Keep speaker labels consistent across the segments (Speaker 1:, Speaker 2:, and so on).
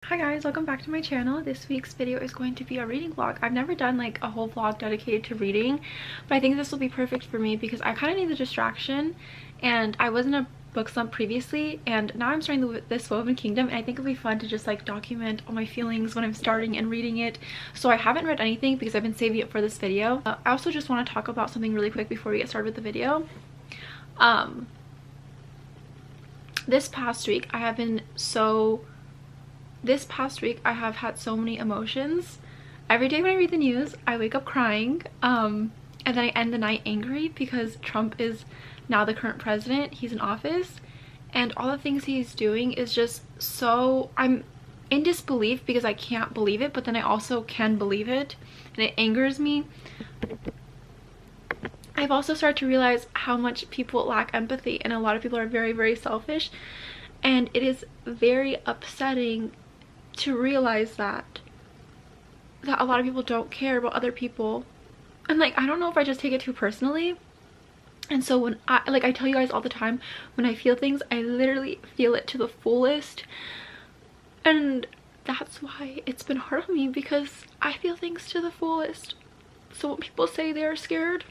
Speaker 1: Hi guys, welcome back to my channel. This week's video is going to be a reading vlog. I've never done like a whole vlog dedicated to reading, but I think this will be perfect for me because I kind of need the distraction, and I was in a book slump previously, and now I'm starting this Woven Kingdom, and I think it'll be fun to just like document all my feelings when I'm starting and reading it. So I haven't read anything because I've been saving it for this video. I also just want to talk about something really quick before we get started with the video. This past week I have had so many emotions. Every day when I read the news, I wake up crying, and then I end the night angry because Trump is now the current president. He's in office, and all the things he's doing is just so... I'm in disbelief because I can't believe it, but then I also can believe it, and it angers me. I've also started to realize how much people lack empathy, and a lot of people are very, very selfish, and it is very upsetting to realize that a lot of people don't care about other people. And like, I don't know if I just take it too personally, and so when I tell you guys all the time, when I feel things, I literally feel it to the fullest, and that's why it's been hard on me, because I feel things to the fullest. So when people say they're scared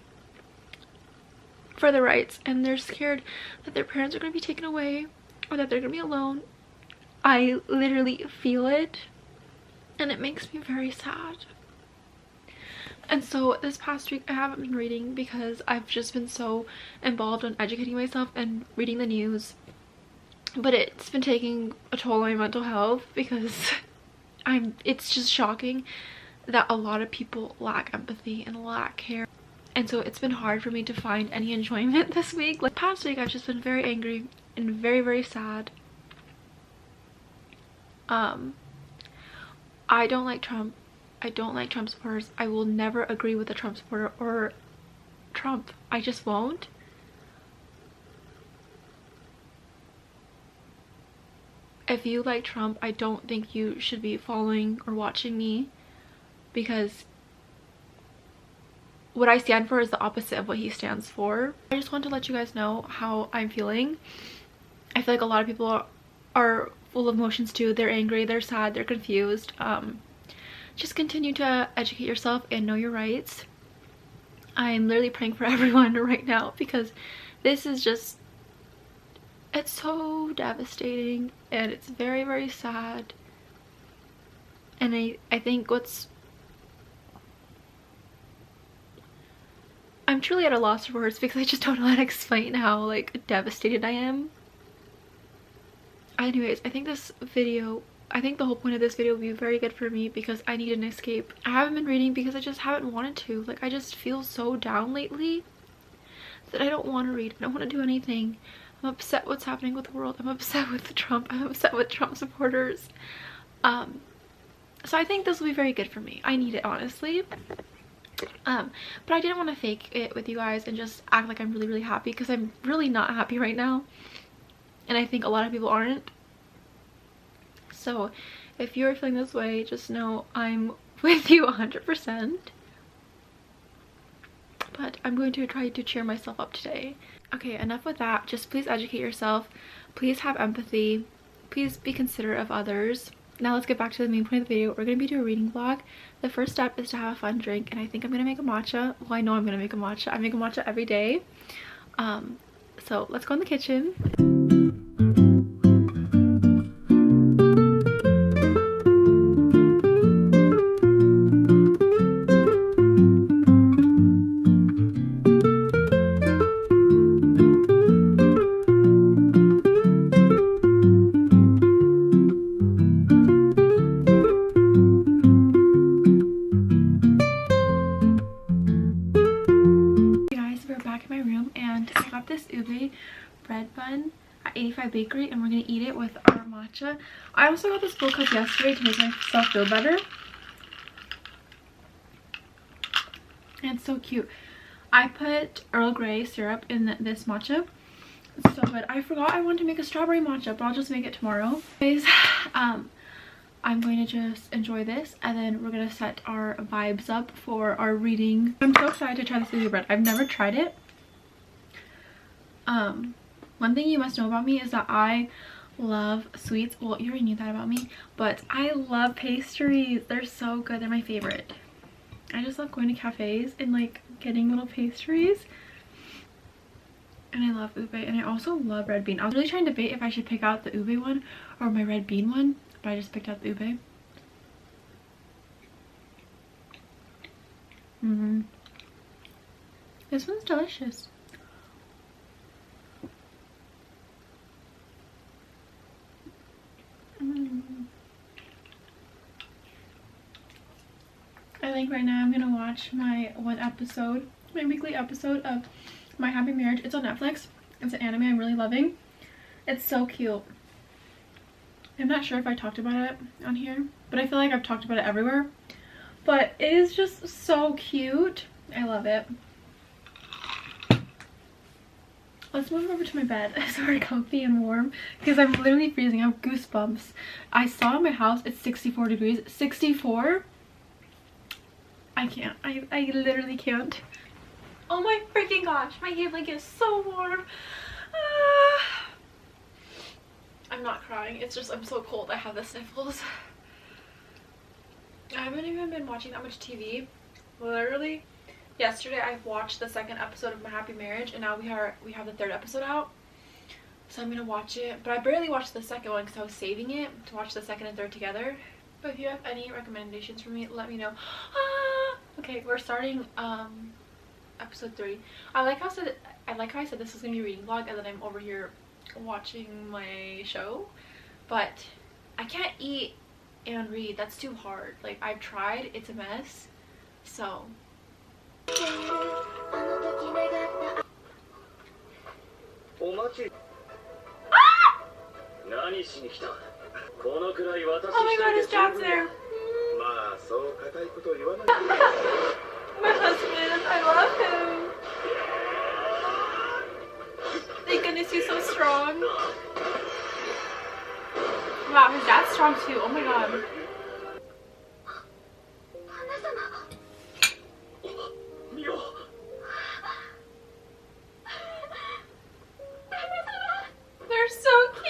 Speaker 1: for their rights, and they're scared that their parents are going to be taken away or that they're going to be alone, I literally feel it, and it makes me very sad. And so this past week I haven't been reading because I've just been so involved in educating myself and reading the news, but it's been taking a toll on my mental health because it's just shocking that a lot of people lack empathy and lack care. And so it's been hard for me to find any enjoyment this week. Like past week I've just been very angry and very, very sad. I don't like Trump. I don't like Trump supporters. I will never agree with a Trump supporter or Trump. I just won't. If you like Trump, I don't think you should be following or watching me, because what I stand for is the opposite of what he stands for. I just want to let you guys know how I'm feeling. I feel like a lot of people are full of emotions too. They're angry, they're sad, they're confused. Just continue to educate yourself and know your rights. I'm literally praying for everyone right now because this is just, it's so devastating, and it's very, very sad. And I think I'm truly at a loss for words because I just don't know how to explain how like devastated I am. Anyways, I think the whole point of this video will be very good for me because I need an escape. I haven't been reading because I just haven't wanted to. Like, I just feel so down lately that I don't want to read. I don't want to do anything. I'm upset what's happening with the world. I'm upset with Trump. I'm upset with Trump supporters. So I think this will be very good for me. I need it, honestly. But I didn't want to fake it with you guys and just act like I'm really, really happy, because I'm really not happy right now. And I think a lot of people aren't. So if you're feeling this way, just know I'm with you 100%. But I'm going to try to cheer myself up today. Okay, enough with that. Just please educate yourself. Please have empathy. Please be considerate of others. Now let's get back to the main point of the video. We're going to be doing a reading vlog. The first step is to have a fun drink, and I think I'm going to make a matcha. Well, I know I'm going to make a matcha. I make a matcha every day. So let's go in the kitchen. Bread bun at 85 Bakery, and we're gonna eat it with our matcha. I also got this bowl cup yesterday to make myself feel better, and it's so cute. I put Earl Grey syrup in this matcha. It's so good. I forgot I wanted to make a strawberry matcha, but I'll just make it tomorrow. Guys, I'm going to just enjoy this, and then we're gonna set our vibes up for our reading. I'm so excited to try this baby bread. I've never tried it. One thing you must know about me is that I love sweets. Well, you already knew that about me, but I love pastries. They're so good. They're my favorite. I just love going to cafes and like getting little pastries. And I love ube, and I also love red bean. I was really trying to debate if I should pick out the ube one or my red bean one, but I just picked out the ube. This one's delicious. I think right now I'm gonna watch my my weekly episode of My Happy Marriage. It's on Netflix. It's an anime I'm really loving. It's so cute. I'm not sure if I talked about it on here, but I feel like I've talked about it everywhere. But it is just so cute. I love it. Let's move over to my bed. It's very comfy and warm because I'm literally freezing. I have goosebumps. I saw in my house it's 64 degrees. 64? I can't. I literally can't. Oh my freaking gosh. My hair blanket is so warm. I'm not crying. It's just I'm so cold. I have the sniffles. I haven't even been watching that much TV. Literally. Yesterday I watched the second episode of My Happy Marriage, and now we have the third episode out. So I'm gonna watch it. But I barely watched the second one because I was saving it to watch the second and third together. But if you have any recommendations for me, let me know. Okay, we're starting episode 3. I like how I said this was gonna be a reading vlog, and then I'm over here watching my show. But I can't eat and read. That's too hard. Like, I've tried. It's a mess. So oh my god, his dad's there. My husband, I love him. Thank goodness he's so strong. Wow, his dad's strong too. Oh my god. They're so cute.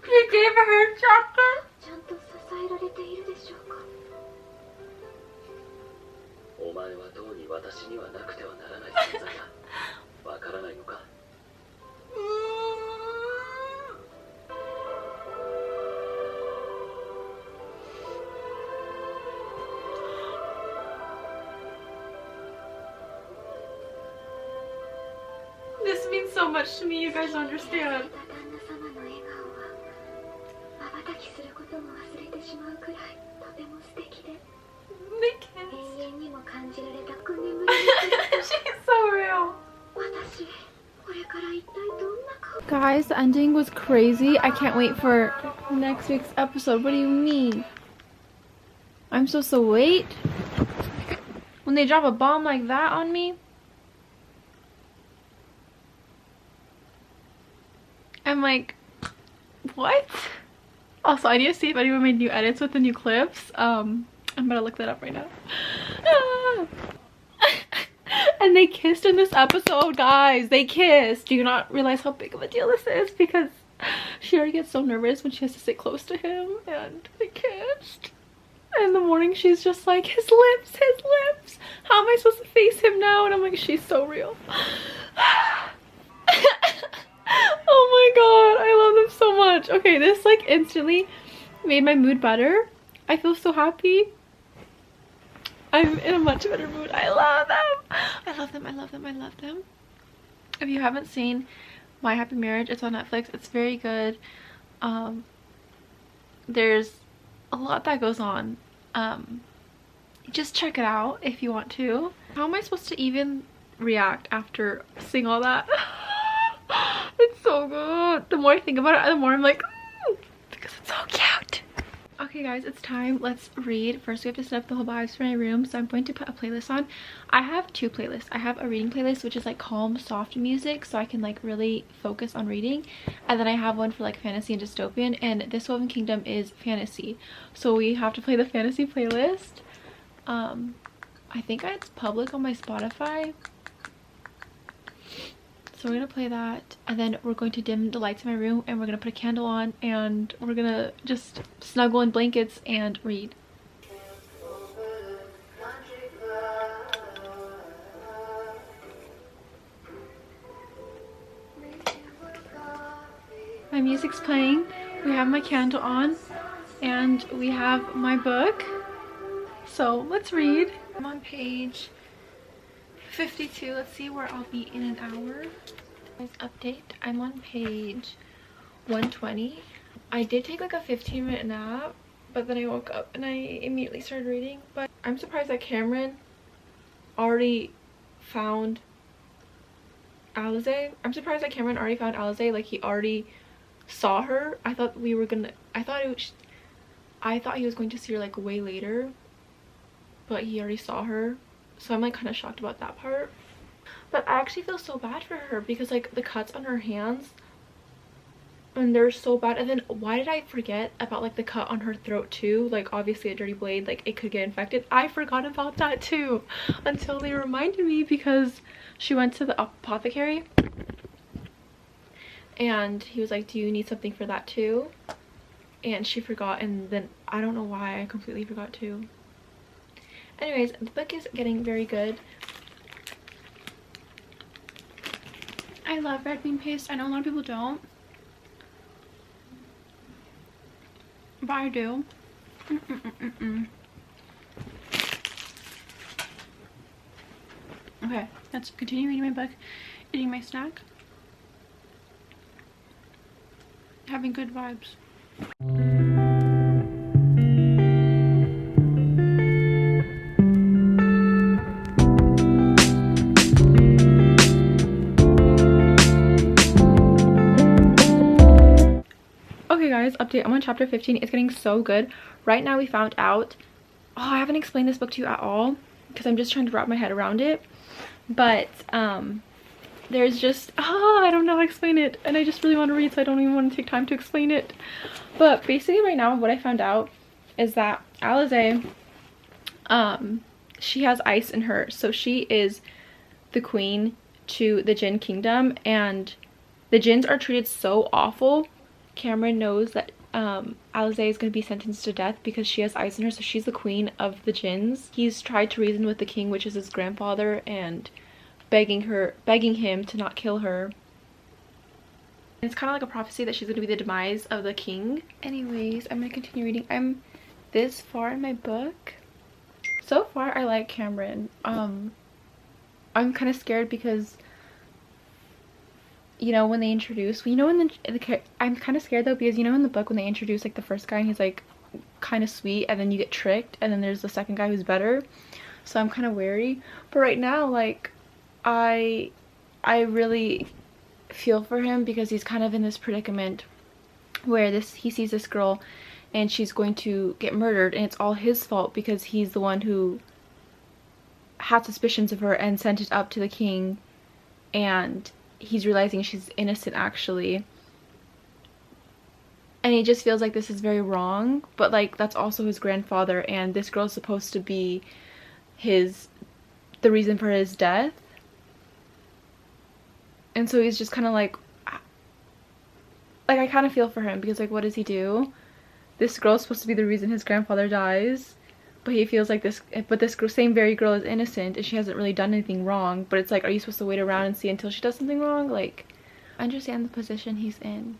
Speaker 1: You gave her chocolate? This means so much to me, you guys don't understand. They kiss. She's so real. Guys, the ending was crazy. I can't wait for next week's episode. What do you mean? I'm supposed to wait? When they drop a bomb like that on me? I'm like, what? Also, I need to see if anyone made new edits with the new clips. I'm gonna look that up right now. And they kissed in this episode, guys. They kissed. Do you not realize how big of a deal this is? Because she already gets so nervous when she has to sit close to him. And they kissed. And in the morning, she's just like, his lips, his lips. How am I supposed to face him now? And I'm like, she's so real. Oh my god, I love them so much. Okay, this like instantly made my mood better. I feel so happy. I'm in a much better mood. I love them. I love them. I love them. I love them. If you haven't seen My Happy Marriage, it's on Netflix. It's very good. There's a lot that goes on. Just check it out if you want to. How am I supposed to even react after seeing all that? It's so good. The more I think about it, the more I'm like, because it's so cute. Okay guys, it's time. Let's read. First we have to set up the whole vibes for my room, so I'm going to put a playlist on. I have two playlists. I have a reading playlist, which is like calm, soft music, so I can like really focus on reading, and then I have one for like fantasy and dystopian, and this Woven Kingdom is fantasy, so we have to play the fantasy playlist. I think it's public on my Spotify, so we're gonna play that, and then we're going to dim the lights in my room, and we're gonna put a candle on, and we're gonna just snuggle in blankets and read. My music's playing, we have my candle on, and we have my book. So let's read. I'm on page 52. Let's see where I'll be in an hour. Guys, update. I'm on page 120. I did take like a 15-minute nap, but then I woke up and I immediately started reading. But I'm surprised that Cameron already found Alize. I'm surprised that Cameron already found Alize. Like, he already saw her. I thought he was going to see her like way later, but he already saw her. So I'm like kind of shocked about that part. But I actually feel so bad for her because like the cuts on her hands, and they're so bad. And then why did I forget about like the cut on her throat too? Like, obviously a dirty blade, like it could get infected. I forgot about that too until they reminded me, because she went to the apothecary and he was like, do you need something for that too? And she forgot, and then I don't know why I completely forgot too. Anyways, the book is getting very good. I love red bean paste. I know a lot of people don't, but I do. Okay, let's continue reading my book, eating my snack, having good vibes. Okay guys, update. I'm on chapter 15. It's getting so good. Right now we found out, I haven't explained this book to you at all because I'm just trying to wrap my head around it, but there's just I don't know how to explain it, and I just really want to read, so I don't even want to take time to explain it. But basically right now what I found out is that Alize, she has ice in her, so she is the queen to the Jinn kingdom, and the Jinns are treated so awful. Cameron knows that Alize is going to be sentenced to death because she has ice in her, so she's the queen of the Jinns. He's tried to reason with the king, which is his grandfather, and begging him to not kill her. It's kind of like a prophecy that she's going to be the demise of the king. Anyways, I'm going to continue reading. I'm this far in my book. So far I like Cameron. I'm kind of scared because, you know, when they introduce, you know, I'm kind of scared though, because you know in the book when they introduce like the first guy and he's like kind of sweet, and then you get tricked, and then there's the second guy who's better, so I'm kind of wary. But right now, like, I really feel for him because he's kind of in this predicament where he sees this girl and she's going to get murdered, and it's all his fault because he's the one who had suspicions of her and sent it up to the king, and he's realizing she's innocent actually, and he just feels like this is very wrong. But like, that's also his grandfather, and this girl's supposed to be the reason for his death, and so he's just kind of like I kind of feel for him because like, what does he do? This girl's supposed to be the reason his grandfather dies, but he feels like this same very girl is innocent and she hasn't really done anything wrong. But it's like, are you supposed to wait around and see until she does something wrong? Like, I understand the position he's in,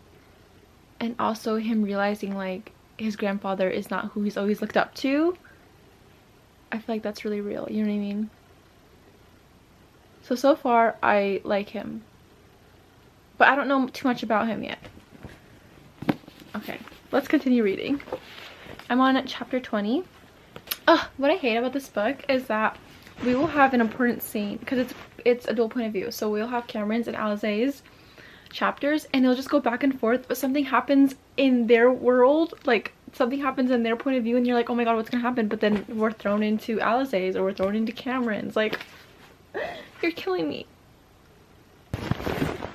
Speaker 1: and also him realizing like his grandfather is not who he's always looked up to. I feel like that's really real, you know what I mean? So far I like him, but I don't know too much about him yet. Okay, let's continue reading. I'm on chapter 20. What I hate about this book is that we will have an important scene because it's a dual point of view. So we'll have Cameron's and Alize's chapters, and they'll just go back and forth, but something happens in their world, like something happens in their point of view and you're like, oh my god, what's gonna happen? But then we're thrown into Alizé's or we're thrown into Cameron's. Like, you're killing me.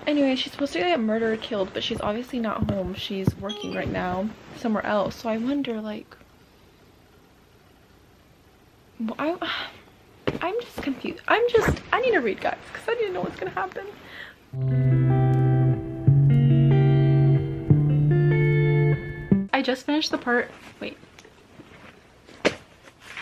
Speaker 1: Anyway, she's supposed to get murdered or killed, but she's obviously not home. She's working right now somewhere else. So I wonder, like, well, I'm just confused. I need to read, guys, because I need to know what's gonna happen. I just finished the part, wait.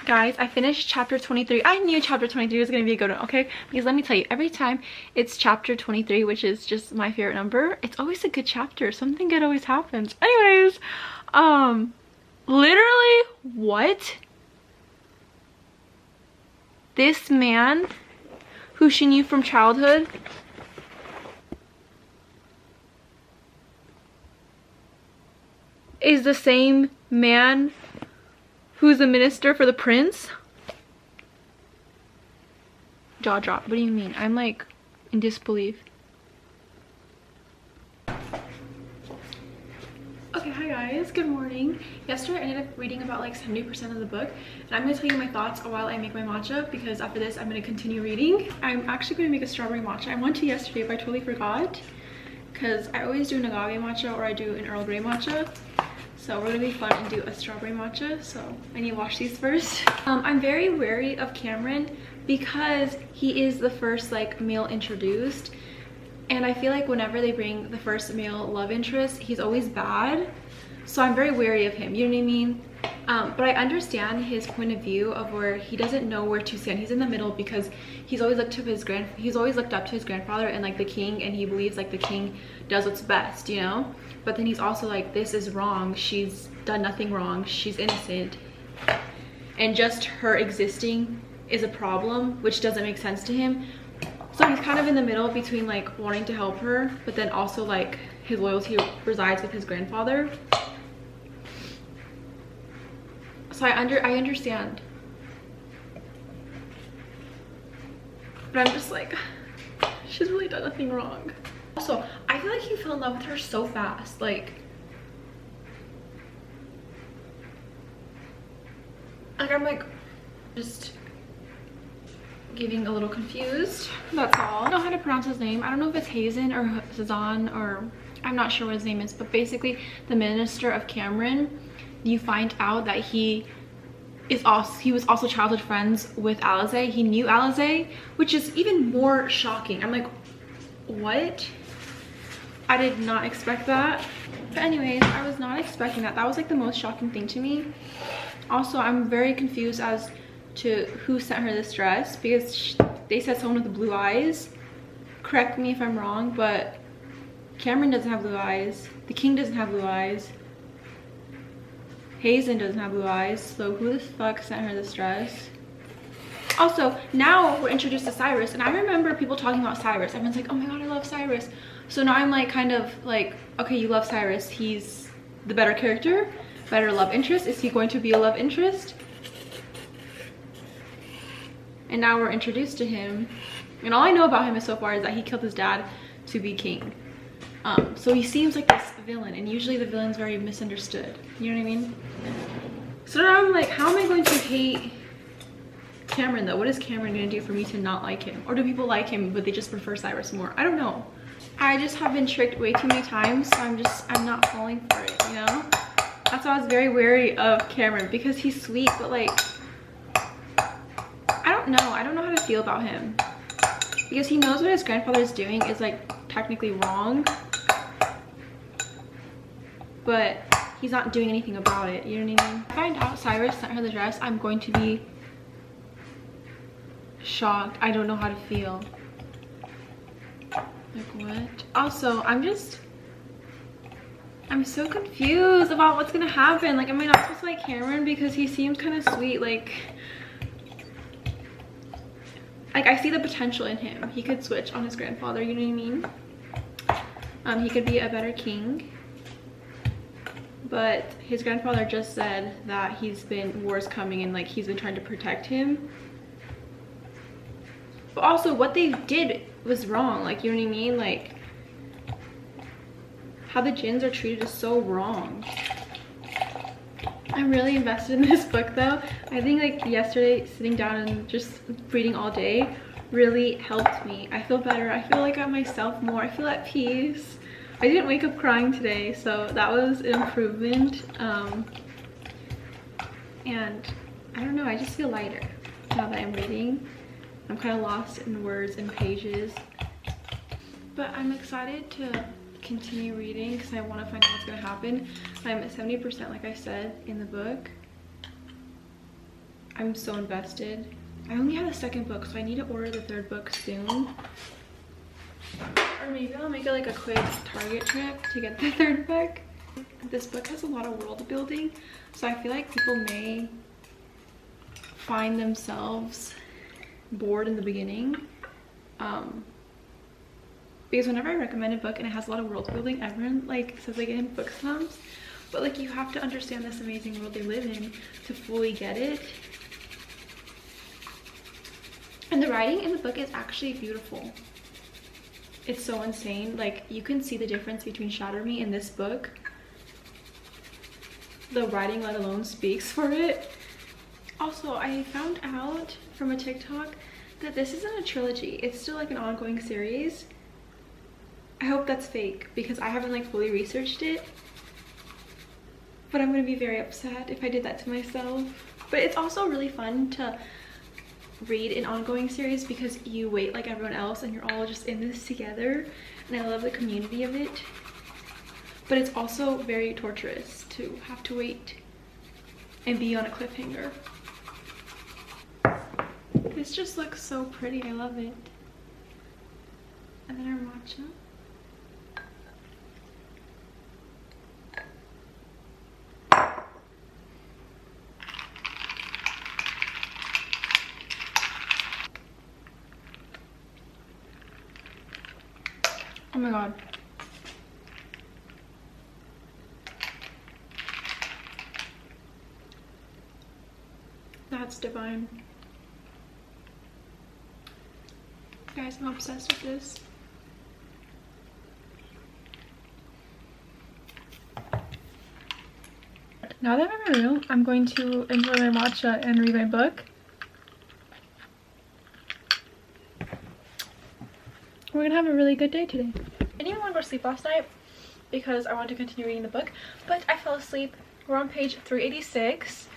Speaker 1: Guys, I finished chapter 23. I knew chapter 23 was going to be a good one, okay? Because let me tell you, every time it's chapter 23, which is just my favorite number, it's always a good chapter. Something good always happens. Anyways, literally, what? This man, who she knew from childhood, is the same man who's the minister for the prince? Jaw drop. What do you mean? I'm like in disbelief. Okay, hi guys, good morning. Yesterday I ended up reading about like 70% of the book, and I'm gonna tell you my thoughts while I make my matcha, because after this I'm gonna continue reading. I'm actually gonna make a strawberry matcha. I wanted to yesterday but I totally forgot, because I always do an agave matcha or I do an Earl Grey matcha. So we're gonna be fun and do a strawberry matcha. So I need to wash these first. I'm very wary of Cameron because he is the first like male introduced, and I feel like whenever they bring the first male love interest, he's always bad. So I'm very wary of him, you know what I mean? But I understand his point of view of where he doesn't know where to stand. He's in the middle because he's always looked up to his grandfather and like the king, and he believes like the king does what's best, you know? But then he's also like, this is wrong, she's done nothing wrong, she's innocent, and just her existing is a problem, which doesn't make sense to him. So he's kind of in the middle between like wanting to help her, but then also like his loyalty resides with his grandfather. So I understand, but I'm just like, she's really done nothing wrong. Also, I feel like he fell in love with her so fast. Like I'm like just getting a little confused, that's all. I don't know how to pronounce his name. I don't know if it's Hazen or Zazan, or I'm not sure what his name is, but basically the minister of Cameron, you find out that he was also childhood friends with Alizé. He knew Alizé, which is even more shocking. I'm like, what? I did not expect that. But anyways, I was not expecting that. That was like the most shocking thing to me. Also, I'm very confused as to who sent her this dress, because they said someone with blue eyes. Correct me if I'm wrong, but Cameron doesn't have blue eyes. The king doesn't have blue eyes. Hazen doesn't have blue eyes. So who the fuck sent her this dress? Also, now we're introduced to Cyrus, and I remember people talking about Cyrus. Everyone's like, oh my god, I love Cyrus. So now I'm like kind of like, okay, you love Cyrus, he's the better character, better love interest. Is he going to be a love interest? And now we're introduced to him, and all I know about him so far is that he killed his dad to be king. So he seems like this villain, and usually the villain's very misunderstood, you know what I mean? So now I'm like, how am I going to hate Cameron though? What is Cameron gonna do for me to not like him? Or do people like him but they just prefer Cyrus more? I don't know. I just have been tricked way too many times, so I'm not falling for it, you know? That's why I was very wary of Cameron, because he's sweet, but like, I don't know how to feel about him, because he knows what his grandfather is doing is like technically wrong, but he's not doing anything about it, you know what I mean? If I find out Cyrus sent her the dress, I'm going to be shocked. I don't know how to feel. Like, what? Also, I'm so confused about what's gonna happen. Like, am I not supposed to like Cameron because he seems kind of sweet? Like I see the potential in him. He could switch on his grandfather, you know what I mean? He could be a better king, but his grandfather just said that wars coming, and like he's been trying to protect him. But also what they did was wrong, like, you know what I mean? Like, how the Jinns are treated is so wrong. I'm really invested in this book though. I think like yesterday sitting down and just reading all day really helped me. I feel better. I feel like I'm myself more. I feel at peace. I didn't wake up crying today, so that was an improvement. And I don't know, I just feel lighter now that I'm reading. I'm kind of lost in words and pages, but I'm excited to continue reading because I want to find out what's going to happen. I'm at 70%, like I said, in the book. I'm so invested. I only have the second book, so I need to order the third book soon. Or maybe I'll make it like a quick Target trip to get the third book. This book has a lot of world building, so I feel like people may find themselves bored in the beginning. Because whenever I recommend a book and it has a lot of world building, everyone like says they get in book slumps. But like you have to understand this amazing world they live in to fully get it. And the writing in the book is actually beautiful. It's so insane. Like you can see the difference between Shatter Me and this book. The writing let alone speaks for it. Also, I found out from a TikTok that this isn't a trilogy. It's still like an ongoing series. I hope that's fake because I haven't like fully researched it. But I'm gonna be very upset if I did that to myself. But it's also really fun to read an ongoing series because you wait like everyone else and you're all just in this together, and I love the community of it. But it's also very torturous to have to wait and be on a cliffhanger. This just looks so pretty. I love it. And then our matcha. Oh my god. That's divine. Guys, I'm obsessed with this. Now that I'm in my room, I'm going to enjoy my matcha and read my book. We're gonna have a really good day today. I didn't even want to go to sleep last night because I wanted to continue reading the book, but I fell asleep. We're on page 386.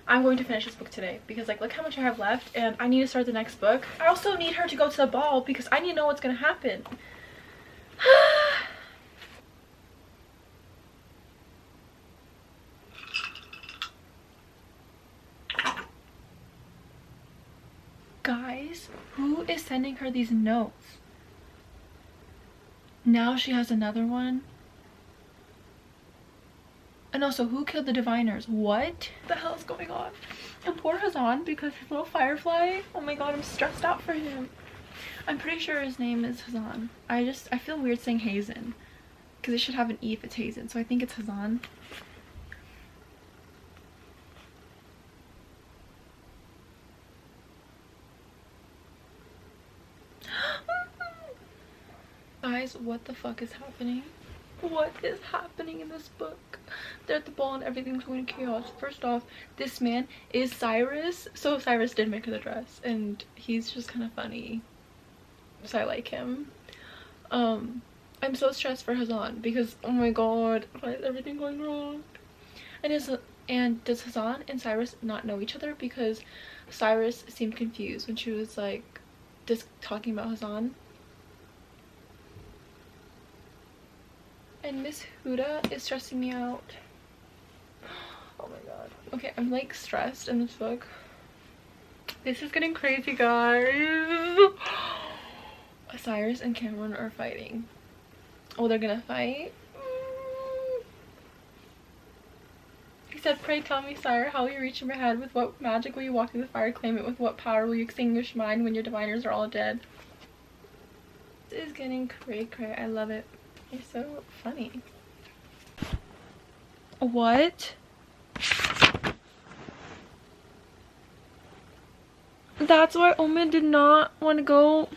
Speaker 1: I'm going to finish this book today because like look how much I have left and I need to start the next book. I also need her to go to the ball because I need to know what's gonna happen. Guys, who is sending her these notes? Now she has another one. And also, who killed the diviners? What the hell is going on? And poor Hazan, because his little firefly, oh my god, I'm stressed out for him. I'm pretty sure his name is Hazan. I feel weird saying Hazen because it should have an E if it's Hazen, so I think it's Hazan. Guys, what the fuck is happening? What is happening in this book? They're at the ball and everything's going to chaos. First off, this man is Cyrus. So Cyrus did make her the dress and he's just kind of funny. So I like him. I'm so stressed for Hazan because oh my god, why is everything going wrong? And does Hazan and Cyrus not know each other? Because Cyrus seemed confused when she was like just talking about Hazan. And Miss Huda is stressing me out. Oh my god. Okay, I'm like stressed in this book. This is getting crazy, guys. Cyrus and Cameron are fighting. Oh, they're gonna fight? He said, "Pray tell me, sire, how will you reach my head? With what magic will you walk through the fire? Claim it. With what power will you extinguish mine when your diviners are all dead?" This is getting cray cray. I love it. You're so funny. What? That's why Omid did not want to go.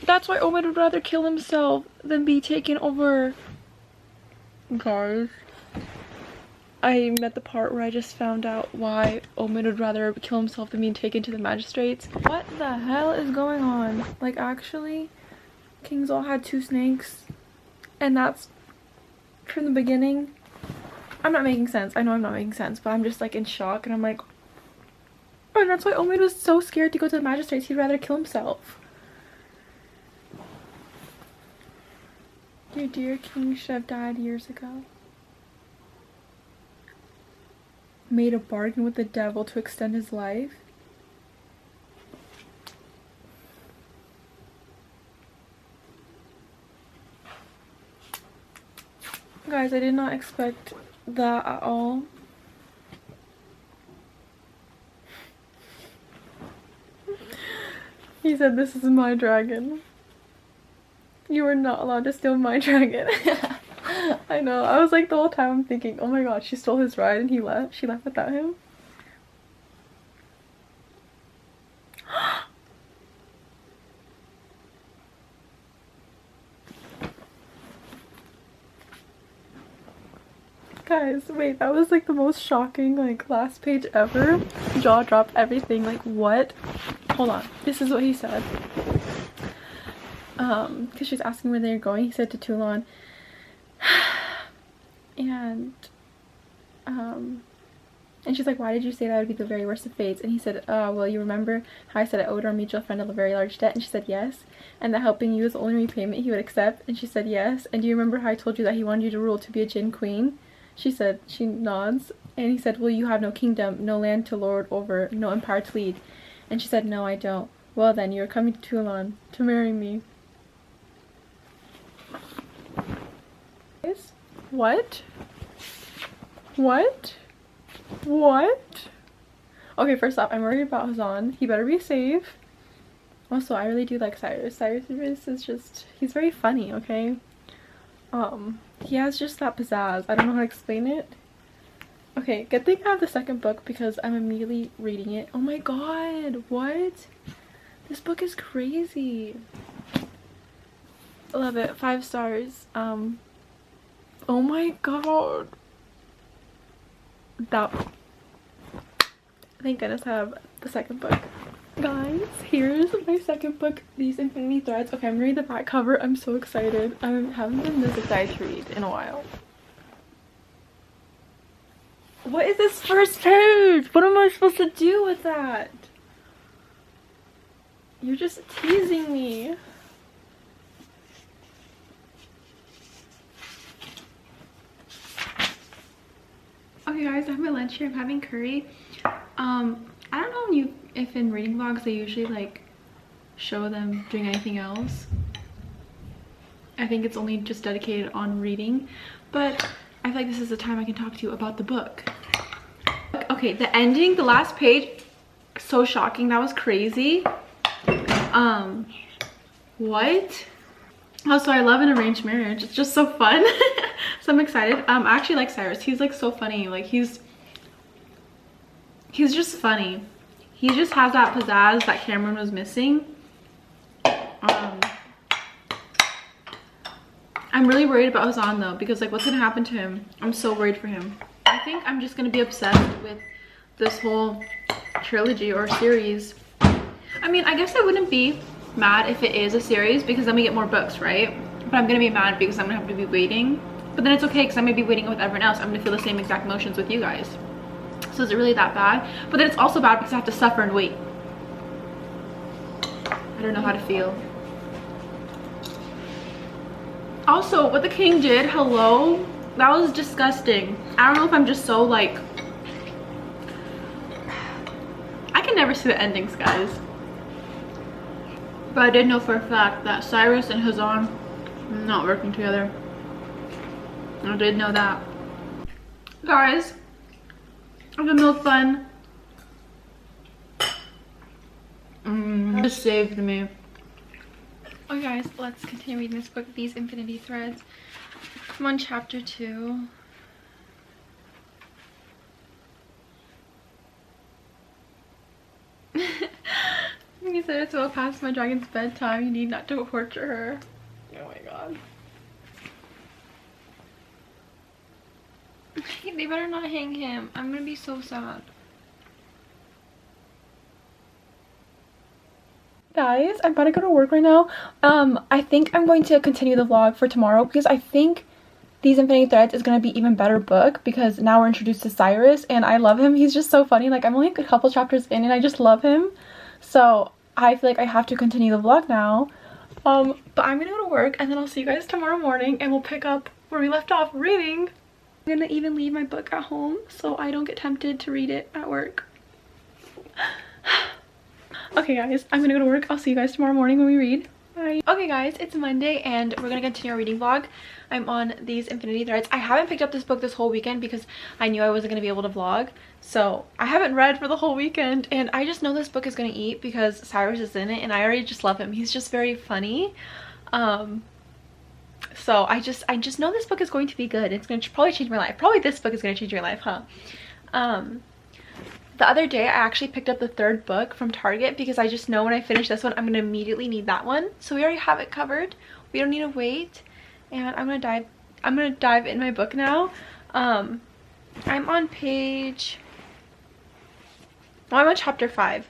Speaker 1: That's why Omid would rather kill himself than be taken over. Guys, I'm at the part where I just found out why Omid would rather kill himself than being taken to the magistrates. What the hell is going on? Like, actually, Kings all had 2 snakes, and that's from the beginning. I'm not making sense. I know I'm not making sense, but I'm just like in shock, and I'm like, oh, and that's why Omid was so scared to go to the magistrates. He'd rather kill himself. Your dear king should have died years ago. Made a bargain with the devil to extend his life. Guys, I did not expect that at all. He said, "This is my dragon. You are not allowed to steal my dragon." I know. I was like, the whole time I'm thinking, oh my god, she stole his ride and he left. She left without him. Guys, wait, that was like the most shocking like last page ever. Jaw dropped, everything. Like, what? Hold on. This is what he said. Because she's asking where they're going. He said to Toulon. And she's like, why did you say that would be the very worst of fates? And he said, well, you remember how I said I owed our mutual friend a very large debt? And she said, yes. And that helping you is the only repayment he would accept? And she said, yes. And do you remember how I told you that he wanted you to rule, to be a Jinn queen? She said, she nods. And he said, well, you have no kingdom, no land to lord over, no empire to lead. And she said, no, I don't. Well then, you are coming to Toulon to marry me. What? What? What? Okay, first off, I'm worried about Hazan. He better be safe. Also, I really do like Cyrus. Cyrus is just, he's very funny, okay? He has just that pizzazz. I don't know how to explain it. Okay, good thing I have the second book because I'm immediately reading it. Oh my god, what? This book is crazy. I love it. 5 stars. Oh my god. Thank goodness I have the second book. Guys, here's my second book, These Infinity Threads. Okay, I'm gonna read the back cover. I'm so excited. I haven't been this excited to read in a while. What is this first page? What am I supposed to do with that? You're just teasing me. Okay guys, I have my lunch here. I'm having curry. I don't know if in reading vlogs they usually like show them doing anything else. I think it's only just dedicated on reading, but I feel like this is the time I can talk to you about the book. Okay, the ending, the last page, so shocking. That was crazy. What? Also, I love an arranged marriage. It's just so fun. So I'm excited. I actually like Cyrus. He's like so funny. Like he's just funny. He just has that pizzazz that Cameron was missing. I'm really worried about Hazan though, because like what's gonna happen to him? I'm so worried for him. I think I'm just gonna be obsessed with this whole trilogy or series. I mean, I guess I wouldn't be mad if it is a series because then we get more books, right? But I'm gonna be mad because I'm gonna have to be waiting. But then it's okay because I'm gonna be waiting with everyone else. I'm gonna feel the same exact emotions with you guys. So is it really that bad? But then it's also bad because I have to suffer and wait. I don't know how to feel. Also, what the king did, hello? That was disgusting. I don't know if I'm just so like... I can never see the endings, guys. But I did know for a fact that Cyrus and Hazan are not working together. I did know that. Guys, the milk bun just saved me. Okay guys, let's continue reading this book, These Infinity Threads. I'm on chapter 2. These said it's well past my dragon's bedtime. You need not to torture her. Oh my god. They better not hang him. I'm gonna be so sad. Guys, I'm about to go to work right now. I think I'm going to continue the vlog for tomorrow because I think These Infinity Threads is going to be even better book because now we're introduced to Cyrus and I love him. He's just so funny. Like, I'm only a couple chapters in and I just love him. So I feel like I have to continue the vlog now. But I'm going to go to work and then I'll see you guys tomorrow morning and we'll pick up where we left off reading. I'm going to even leave my book at home so I don't get tempted to read it at work. Okay guys, I'm going to go to work. I'll see you guys tomorrow morning when we read. Bye. Okay guys, it's Monday and we're going to continue our reading vlog. I'm on These Infinity Threads. I haven't picked up this book this whole weekend because I knew I wasn't going to be able to vlog. So I haven't read for the whole weekend and I just know this book is going to eat because Cyrus is in it and I already just love him. He's just very funny. So I just know this book is going to be good. It's going to probably change my life. Probably this book is going to change your life, huh? The other day I actually picked up the third book from Target because I just know when I finish this one I'm going to immediately need that one. So we already have it covered. We don't need to wait. And I'm gonna dive in my book now. I'm on chapter 5.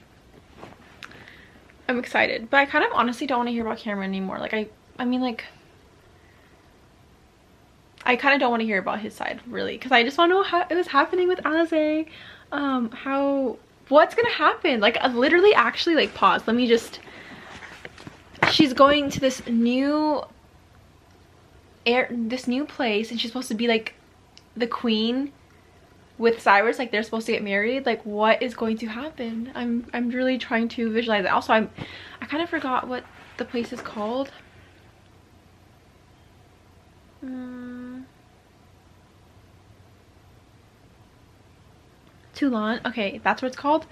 Speaker 1: I'm excited, but I kind of honestly don't want to hear about Cameron anymore. Like I mean like I kind of don't want to hear about his side really because I just want to know how it was happening with Alize. What's gonna happen? Like literally actually like pause. Let me just. She's going to this new place and she's supposed to be like the queen with Cyrus. Like they're supposed to get married. Like what is going to happen? I'm really trying to visualize it. Also I kind of forgot what the place is called. Toulon. Okay, that's what it's called.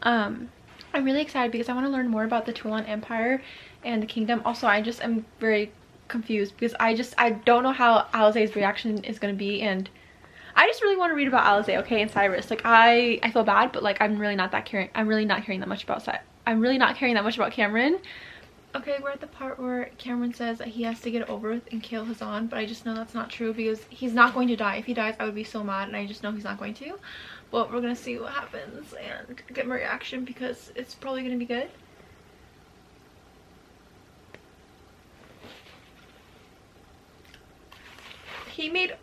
Speaker 1: I'm really excited because I want to learn more about the Toulon Empire and the kingdom. Also I just am very confused because I don't know how Alize's reaction is going to be, and I just really want to read about Alize, okay, and Cyrus. Like I feel bad, but like I'm really not caring that much about Cameron. Okay, we're at the part where Cameron says that he has to get over with and kill Hazan, but I just know that's not true because he's not going to die. If he dies I would be so mad and I just know he's not going to. But we're gonna see what happens and get my reaction because it's probably gonna be good. He made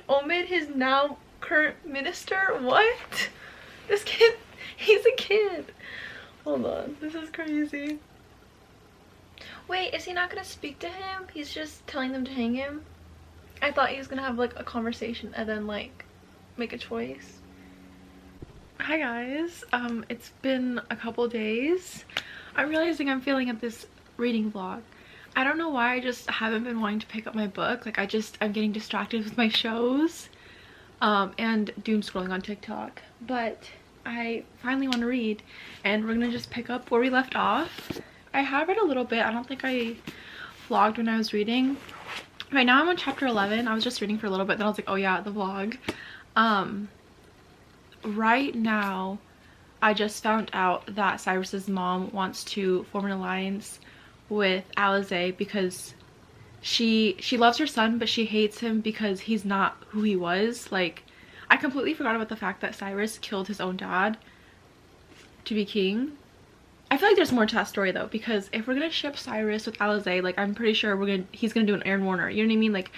Speaker 1: Omid his now current minister? What? This kid, he's a kid. Hold on, this is crazy. Wait, is he not gonna speak to him? He's just telling them to hang him? I thought he was gonna have like a conversation and then like make a choice. Hi guys, it's been a couple days. I'm realizing I'm failing at this reading vlog. I don't know why, I just haven't been wanting to pick up my book. Like I'm getting distracted with my shows and doom scrolling on TikTok. But I finally want to read and we're gonna just pick up where we left off. I have read a little bit. I don't think I vlogged when I was reading. Right now I'm on chapter 11. I was just reading for a little bit, then I was like, oh yeah, the vlog. Right now I just found out that Cyrus's mom wants to form an alliance with Alize because she loves her son but she hates him because he's not who he was. Like I completely forgot about the fact that Cyrus killed his own dad to be king. I feel like there's more to that story though, because if we're gonna ship Cyrus with Alize, like I'm pretty sure he's gonna do an Aaron Warner, you know what I mean? Like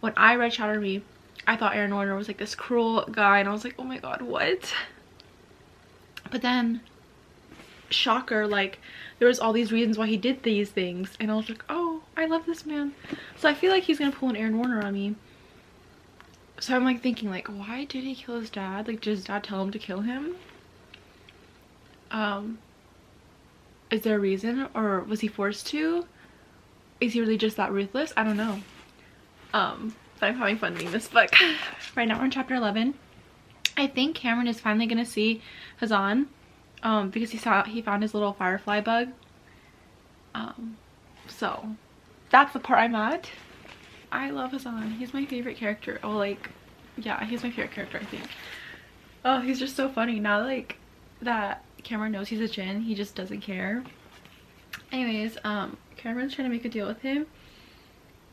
Speaker 1: when I read Tahereh Mafi, I thought Aaron Warner was like this cruel guy and I was like, oh my god, what? But then shocker, like there was all these reasons why he did these things and I was like, oh, I love this man. So I feel like he's gonna pull an Aaron Warner on me. So I'm like thinking like, why did he kill his dad? Like did his dad tell him to kill him? Is there a reason or was he forced to? Is he really just that ruthless? I don't know. But I'm having fun reading this book. Right now we're in chapter 11. I think Cameron is finally gonna see Hazan because he found his little firefly bug. So that's the part I'm at. I love Hazan. He's my favorite character. Oh, like yeah, he's my favorite character, I think. Oh, he's just so funny now. Like that Cameron knows he's a djinn, he just doesn't care. Anyways, Cameron's trying to make a deal with him,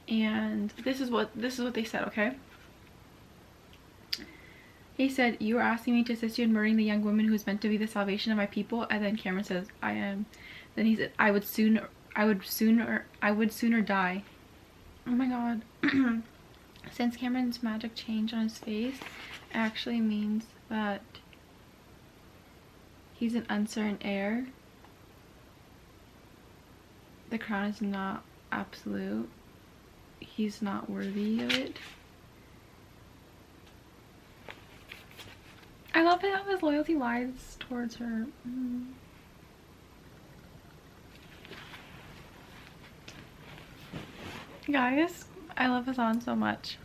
Speaker 1: and this is what they said, okay? He said, "You are asking me to assist you in murdering the young woman who is meant to be the salvation of my people." And then Cameron says, "I am." Then he said, I would sooner die." Oh my god. Since Cameron's magic change on his face actually means that he's an uncertain heir, the crown is not absolute. He's not worthy of it. I love how his loyalty lies towards her. Guys, I love Hassan so much.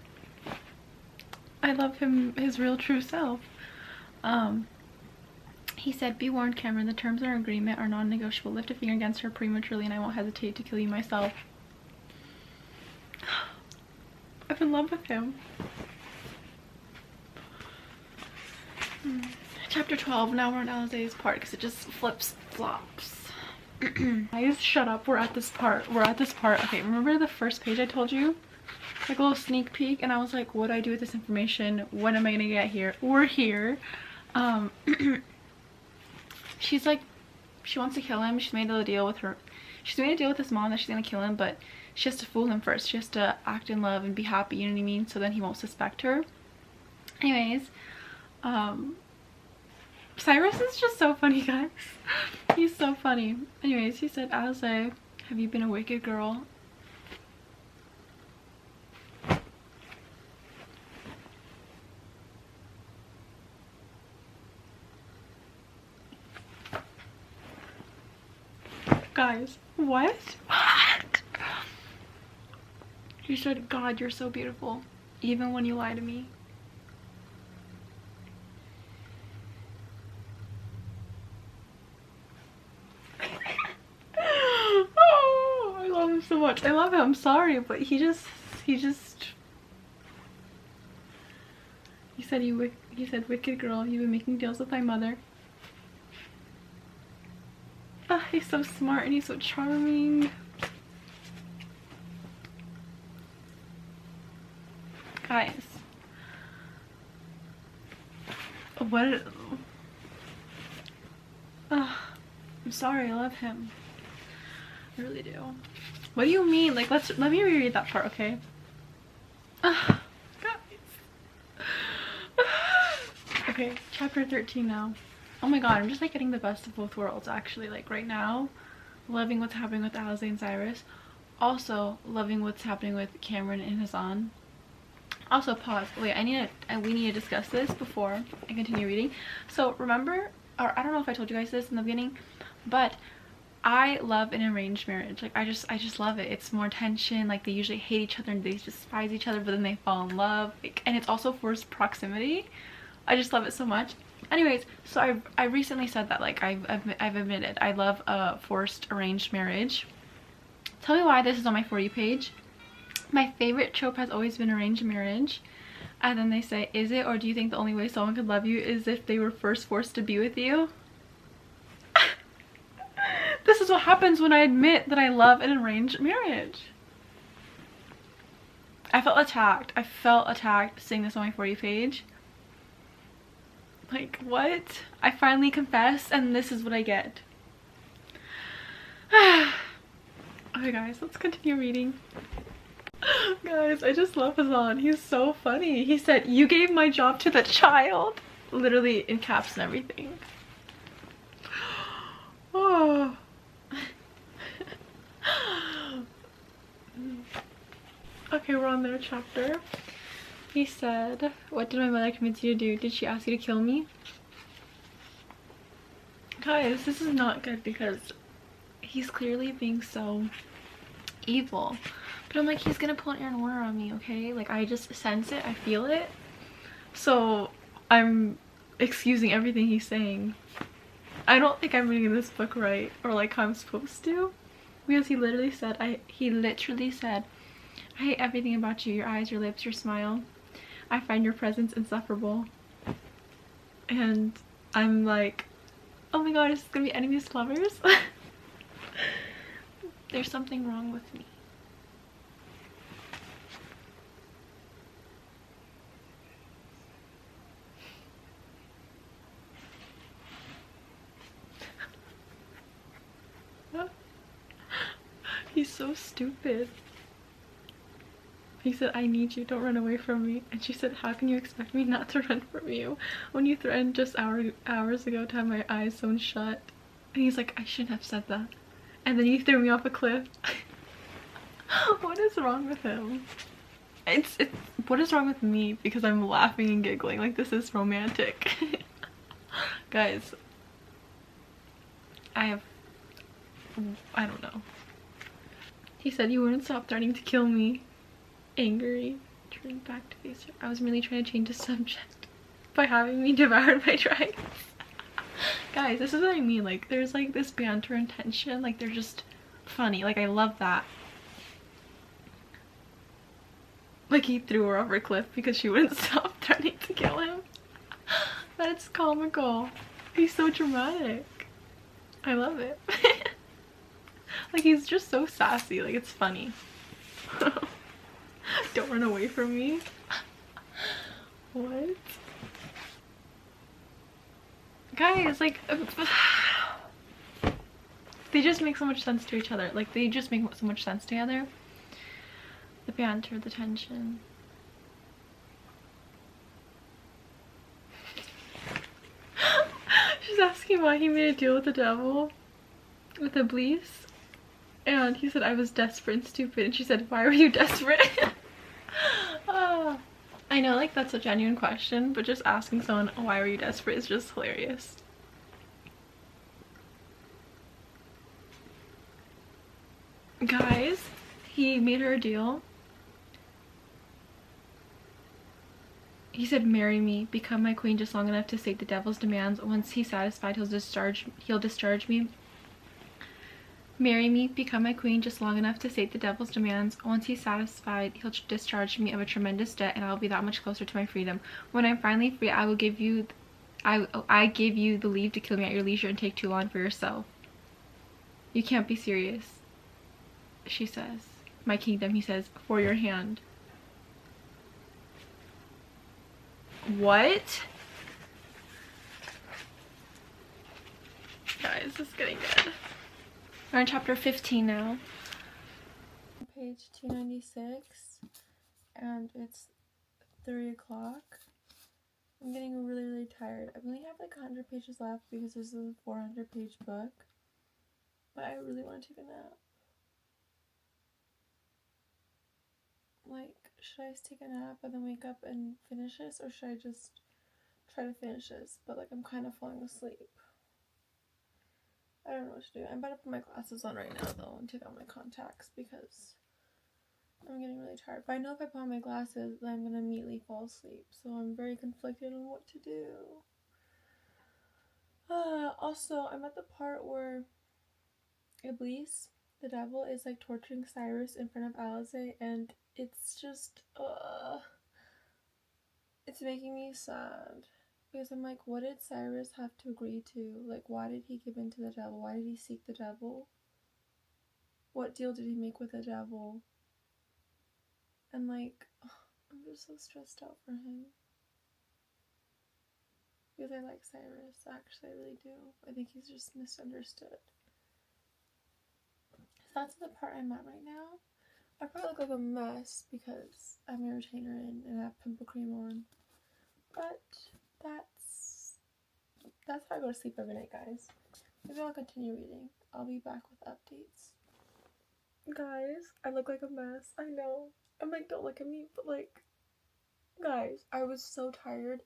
Speaker 1: I love him, his real true self. He said, "Be warned, Cameron, the terms of our agreement are non-negotiable. Lift a finger against her prematurely and I won't hesitate to kill you myself." I'm in love with him. Chapter 12. Now we're on Alize's part because it just flips flops. Guys, shut up. We're at this part. Okay, remember the first page I told you? Like a little sneak peek, and I was like, what do I do with this information? When am I gonna get here? We're here. She's like, she wants to kill him. She's made a deal with his mom that she's gonna kill him, but she has to fool him first. She has to act in love and be happy, you know what I mean? So then he won't suspect her. Anyways, Cyrus is just so funny, guys. He's so funny. Anyways, he said, "Alize, have you been a wicked girl?" Guys, what? He said, "God, you're so beautiful, even when you lie to me." Oh, I love him so much. I love him. I'm sorry, but he said, "Wicked girl, you've been making deals with my mother." Oh, he's so smart and he's so charming. Guys, what? I'm sorry, I love him. I really do. What do you mean? Like, let me reread that part, okay? Guys. Okay, chapter 13 now. Oh my god, I'm just like getting the best of both worlds actually. Like right now, loving what's happening with Alize and Cyrus. Also loving what's happening with Cameron and Hassan. Also, pause. Wait, we need to discuss this before I continue reading. So remember, or I don't know if I told you guys this in the beginning, but I love an arranged marriage. Like I just love it. It's more tension. Like they usually hate each other and they despise each other, but then they fall in love. Like, and it's also forced proximity. I just love it so much. Anyways, so I recently said that, like I've admitted I love a forced arranged marriage. Tell me why this is on my For You page. My favorite trope has always been arranged marriage. And then they say, "Is it, or do you think the only way someone could love you is if they were first forced to be with you?" This is what happens when I admit that I love an arranged marriage. I felt attacked. I felt attacked seeing this on my For You page. Like, what? I finally confessed and this is what I get. Okay guys, let's continue reading. Guys, I just love Hassan. He's so funny. He said, "You gave my job to the child." Literally in caps and everything. Oh. Okay, we're on their chapter. He said, "What did my mother convince you to do? Did she ask you to kill me?" Guys, this is not good because he's clearly being so evil. But I'm like, he's gonna pull an Aaron Warner on me, okay? Like, I just sense it. I feel it. So I'm excusing everything he's saying. I don't think I'm reading this book right, or like how I'm supposed to. Because he literally said, I hate everything about you. Your eyes, your lips, your smile. I find your presence insufferable. And I'm like, Oh my god, is this gonna be enemies to lovers? There's something wrong with me. He's so stupid. He said, I need you, don't run away from me. And she said, how can you expect me not to run from you when you threatened just hours ago to have my eyes sewn shut? And he's like, I shouldn't have said that. And then you threw me off a cliff. What is wrong with him? It's what is wrong with me? Because I'm laughing and giggling like this is romantic. Guys, I don't know. He said you wouldn't stop threatening to kill me. Angry, turned back to face her. I was merely trying to change the subject by having me devoured by dragons. Guys, this is what I mean. Like, there's like this banter and tension. Like, they're just funny. Like, I love that. Like, he threw her off a cliff because she wouldn't stop threatening to kill him. That's comical. He's so dramatic. I love it. Like, he's just so sassy. Like, it's funny. Don't run away from me. What? Guys, like, they just make so much sense to each other. Like, they just make so much sense together. The banter, the tension. She's asking why he made a deal with the devil. With Iblis. And he said, I was desperate and stupid. And she said, why were you desperate? I know, like, that's a genuine question, but just asking someone, why were you desperate, is just hilarious. Guys, he made her a deal. He said, marry me, become my queen just long enough to sate the devil's demands. Once he's satisfied, he'll discharge me. Marry me, become my queen just long enough to sate the devil's demands. Once he's satisfied, he'll discharge me of a tremendous debt, and I'll be that much closer to my freedom. When I'm finally free, I give you the leave to kill me at your leisure and take too long for yourself. You can't be serious, she says. My kingdom, he says, for your hand. What? Guys, this is getting good. We're on chapter 15 now. Page 296, and it's 3 o'clock. I'm getting really tired. I only have like 100 pages left because this is a 400-page book, but I really want to take a nap. Like, should I just take a nap and then wake up and finish this, or should I just try to finish this? But like, I'm kind of falling asleep. I don't know what to do. I'm about to put my glasses on right now though and take out my contacts because I'm getting really tired. But I know if I put on my glasses then I'm gonna immediately fall asleep. So I'm very conflicted on what to do. Also, I'm at the part where Iblis, the devil, is like torturing Cyrus in front of Alize, and it's just it's making me sad. Because I'm like, what did Cyrus have to agree to? Like, why did he give in to the devil? Why did he seek the devil? What deal did he make with the devil? And like, I'm just so stressed out for him. Because I like Cyrus. Actually, I really do. I think he's just misunderstood. So that's the part I'm at right now. I probably look like a mess because I have my retainer in and I have pimple cream on. But that's how I go to sleep every night, guys. Maybe I'll continue reading. I'll be back with updates. Guys, I look like a mess. I know. I'm like, don't look at me, but like, guys, I was so tired,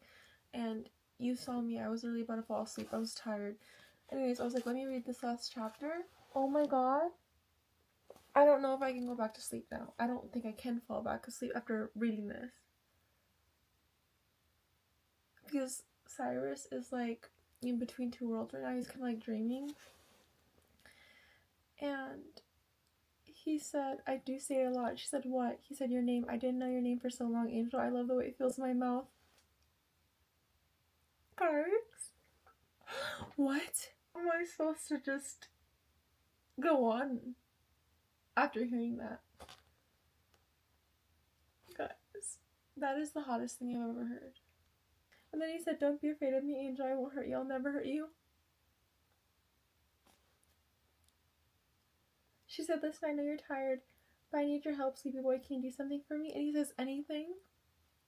Speaker 1: and you saw me. I was really about to fall asleep. I was tired. Anyways, I was like, let me read this last chapter. Oh my god. I don't know if I can go back to sleep now. I don't think I can fall back asleep after reading this. Because Cyrus is like in between two worlds right now. He's kind of like dreaming. And he said, I do say it a lot. She said, what? He said, your name. I didn't know your name for so long, Angel. I love the way it feels in my mouth. Guys? What? am I supposed to just go on after hearing that? Guys, that is the hottest thing I've ever heard. And then he said, don't be afraid of me, Angel. I won't hurt you. I'll never hurt you. She said, listen, I know you're tired, but I need your help, sleepy boy. Can you do something for me? And he says, anything.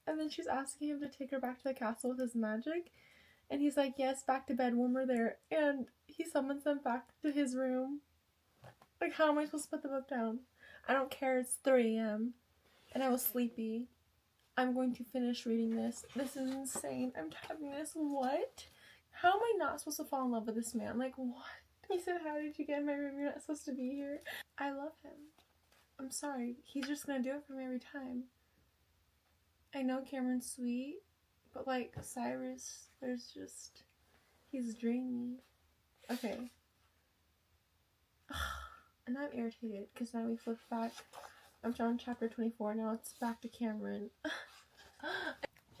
Speaker 1: And then she's asking him to take her back to the castle with his magic. And he's like, yes, back to bed, warmer there. And he summons them back to his room. Like, how am I supposed to put the book down? I don't care, it's 3 a.m. and I was sleepy. I'm going to finish reading this. This is insane. I'm tapping this. What? How am I not supposed to fall in love with this man? Like, what? He said, how did you get in my room? You're not supposed to be here. I love him. I'm sorry. He's just gonna do it for me every time. I know Cameron's sweet, but like, Cyrus, he's dreamy. Okay. And I'm irritated because now we flip back. I'm on chapter 24. Now it's back to Cameron.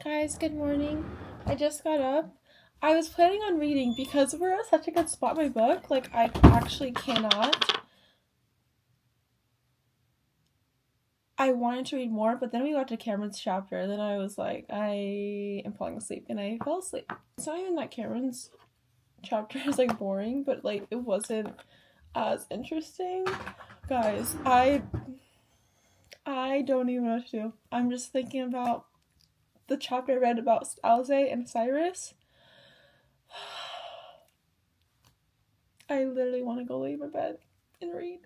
Speaker 1: Guys, good morning. I just got up. I was planning on reading because we're at such a good spot in my book. Like, I actually cannot. I wanted to read more, but then we got to Cameron's chapter. Then I was like, I am falling asleep, and I fell asleep. It's not even that Cameron's chapter is like boring, but like it wasn't as interesting. Guys, I don't even know what to do. I'm just thinking about the chapter I read about Alze and Cyrus. I literally want to go lay in my bed and read.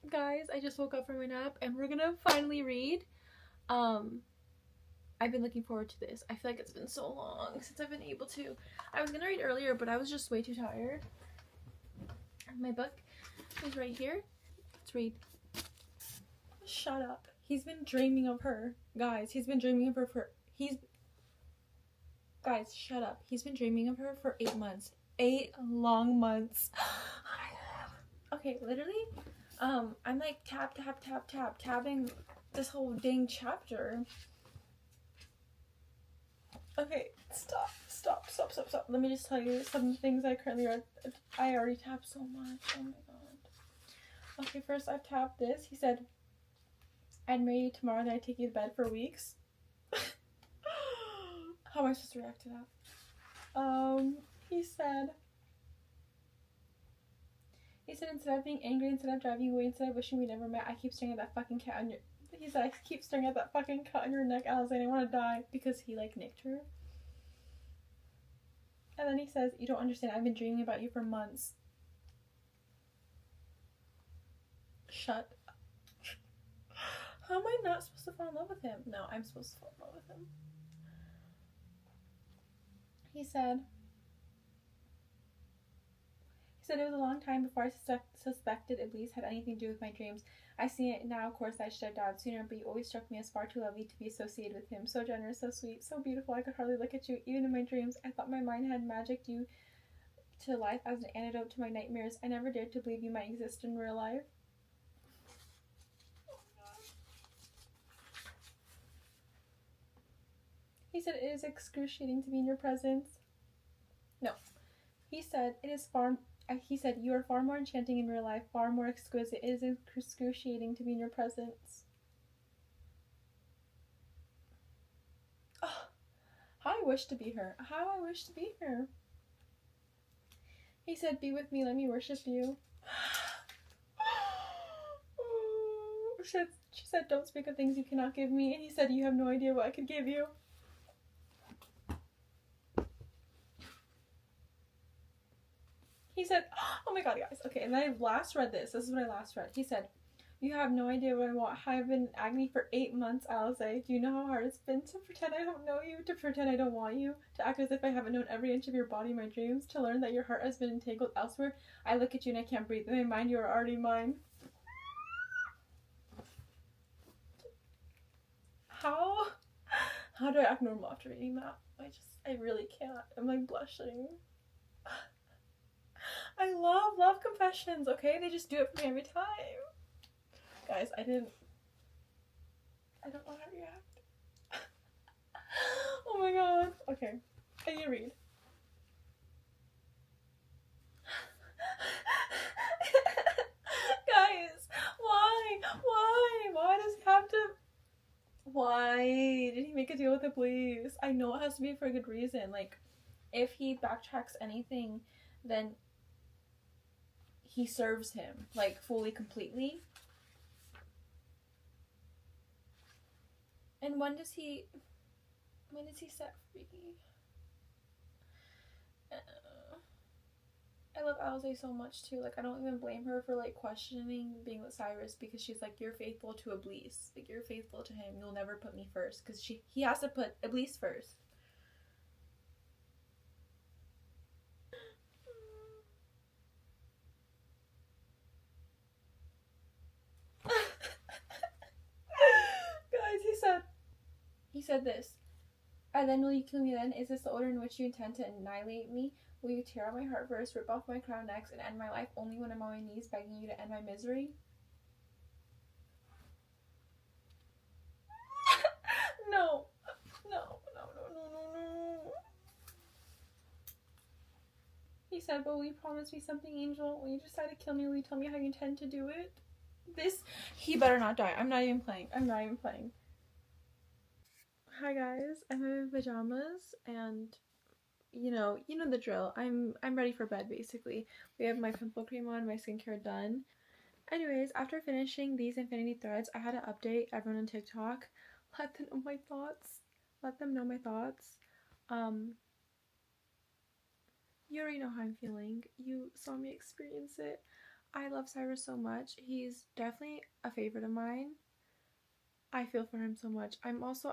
Speaker 1: Guys, I just woke up from my nap and we're gonna finally read. I've been looking forward to this. I feel like it's been so long since I've been able to. I was gonna read earlier, but I was just way too tired. My book is right here. Let's read. Shut up. He's been dreaming of her. Guys, he's been dreaming of her for... Guys, shut up. He's been dreaming of her for 8 months. 8 long months. Okay, literally, I'm like tapping this whole dang chapter. Okay, stop. Let me just tell you some things I currently read. I already tapped so much. Oh my god. Okay, first I've tapped this. He said, I'd marry you tomorrow, then I'd take you to bed for weeks. How am I supposed to react to that? He said, instead of being angry, instead of driving you away, instead of wishing we never met, I keep staring at that fucking cat on your... He said, I keep staring at that fucking cut on your neck, Alice, and I want to die. Because he, like, nicked her. And then he says, you don't understand, I've been dreaming about you for months. Shut up. How am I not supposed to fall in love with him? No, I'm supposed to fall in love with him. He said it was a long time before I suspected Iblis had anything to do with my dreams. I see it now, of course, I should have died sooner, but you always struck me as far too lovely to be associated with him. So generous, so sweet, so beautiful, I could hardly look at you, even in my dreams. I thought my mind had magicked you to life as an antidote to my nightmares. I never dared to believe you might exist in real life. He said, it is excruciating to be in your presence. No. He said, you are far more enchanting in real life, far more exquisite. It is excruciating to be in your presence. Oh, how I wish to be her. How I wish to be her. He said, be with me, let me worship you. She said, don't speak of things you cannot give me. And he said, you have no idea what I could give you. He said, oh my god, guys. Okay, and I last read this. This is what I last read. He said, you have no idea what I want. I've been in agony for 8 months, Alice. Do you know how hard it's been to pretend I don't know you, to pretend I don't want you, to act as if I haven't known every inch of your body in my dreams, to learn that your heart has been entangled elsewhere? I look at you and I can't breathe. In my mind, you are already mine. How do I act normal after reading that? I really can't. I'm like blushing. I love confessions, okay? They just do it for me every time. Guys, I don't know how to react. Oh my god. Okay, can you read?
Speaker 2: Why does he have to? Why did he make a deal with the police? I know it has to be for a good reason. Like, if he backtracks anything, then he serves him, like, fully, completely. And when does he set free? I love Alize so much too. Like, I don't even blame her for like questioning being with Cyrus, because she's like, you're faithful to Iblis. Like, you're faithful to him. You'll never put me first, because he has to put Iblis first. Guys, he said this. And then will you kill me then? Is this the order in which you intend to annihilate me? Will you tear out my heart first, rip off my crown next, and end my life only when I'm on my knees begging you to end my misery? No. No. He said, but will you promise me something, Angel? When you decide to kill me, will you tell me how you intend to do it? He better not die. I'm not even playing. Hi guys, I'm in my pajamas, and you know the drill. I'm ready for bed basically. We have my pimple cream on, my skincare done. Anyways, after finishing these infinity threads, I had to update everyone on TikTok. Let them know my thoughts. You already know how I'm feeling. You saw me experience it. I love Cyrus so much. He's definitely a favorite of mine. I feel for him so much. I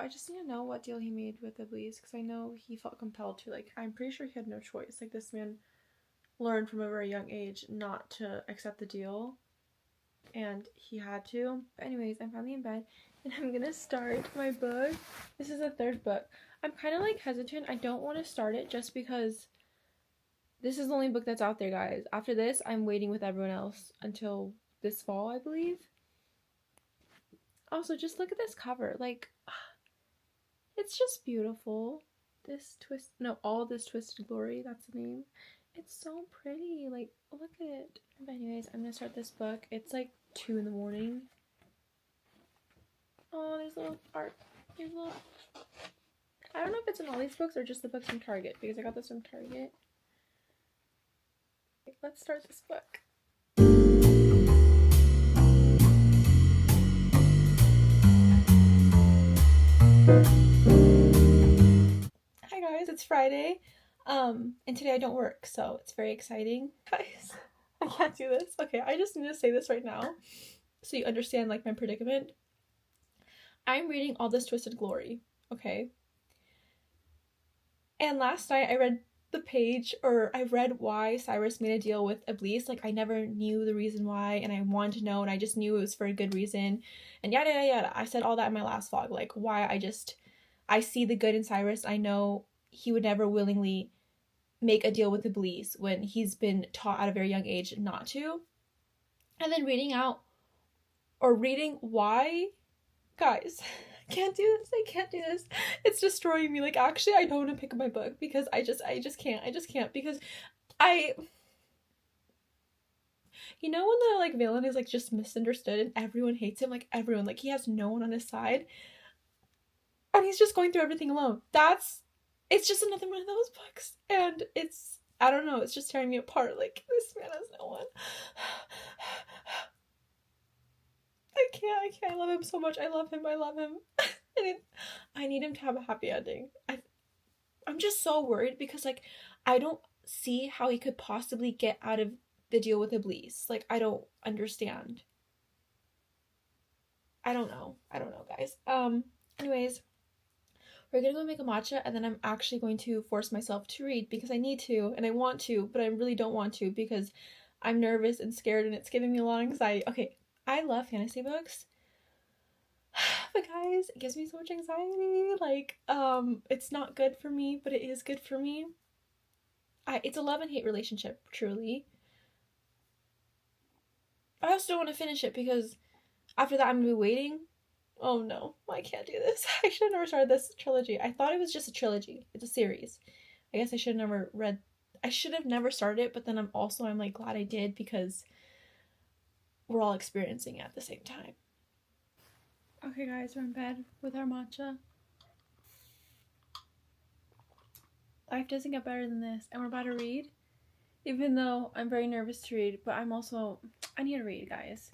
Speaker 2: just need to know what deal he made with Iblis, because I know he felt compelled to. Like, I'm pretty sure he had no choice. Like, this man learned from a very young age not to accept the deal, and he had to. But anyways, I'm finally in bed, and I'm gonna start my book. This is the third book. I'm kind of like hesitant. I don't want to start it just because this is the only book that's out there, guys. After this, I'm waiting with everyone else until this fall, I believe. Also, just look at this cover. Like, it's just beautiful. All This Twisted Glory, that's the name. It's so pretty. Like, look at it. But anyways, I'm gonna start this book. It's like 2 in the morning. Oh, there's little art. I don't know if it's in all these books or just the books from Target, because I got this from Target. Okay, let's start this book. Hi guys, it's Friday. And today I don't work, so it's very exciting. Guys, I can't do this. Okay, I just need to say this right now so you understand like my predicament. I'm reading All This Twisted Glory, okay? And last night I read I read why Cyrus made a deal with Iblis. Like, I never knew the reason why, and I wanted to know, and I just knew it was for a good reason. And yada yada yada. I said all that in my last vlog, like why I see the good in Cyrus. I know he would never willingly make a deal with Iblis when he's been taught at a very young age not to. And then reading why, guys, I can't do this. It's destroying me. Like, actually, I don't want to pick up my book because I just can't because you know when the like villain is like just misunderstood and everyone hates him, like everyone, like he has no one on his side and he's just going through everything alone. It's just another one of those books, and I don't know, it's just tearing me apart. Like, this man has no one. I can't. I love him so much. I love him. I need him to have a happy ending. I'm just so worried because, like, I don't see how he could possibly get out of the deal with Iblis. Like, I don't understand. I don't know, guys. Anyways, we're gonna go make a matcha, and then I'm actually going to force myself to read because I need to, and I want to, but I really don't want to because I'm nervous and scared, and it's giving me a lot of anxiety. Okay, I love fantasy books, but guys, it gives me so much anxiety. Like, it's not good for me, but it is good for me. It's a love and hate relationship, truly. I also don't want to finish it because after that I'm gonna be waiting. Oh no, I can't do this. I should have never started this trilogy. I thought it was just a trilogy. It's a series. I guess I should have never started it, but then I'm like glad I did because we're all experiencing it at the same time.
Speaker 1: Okay guys, we're in bed with our matcha. Life doesn't get better than this, and we're about to read. Even though I'm very nervous to read, but I need to read, guys.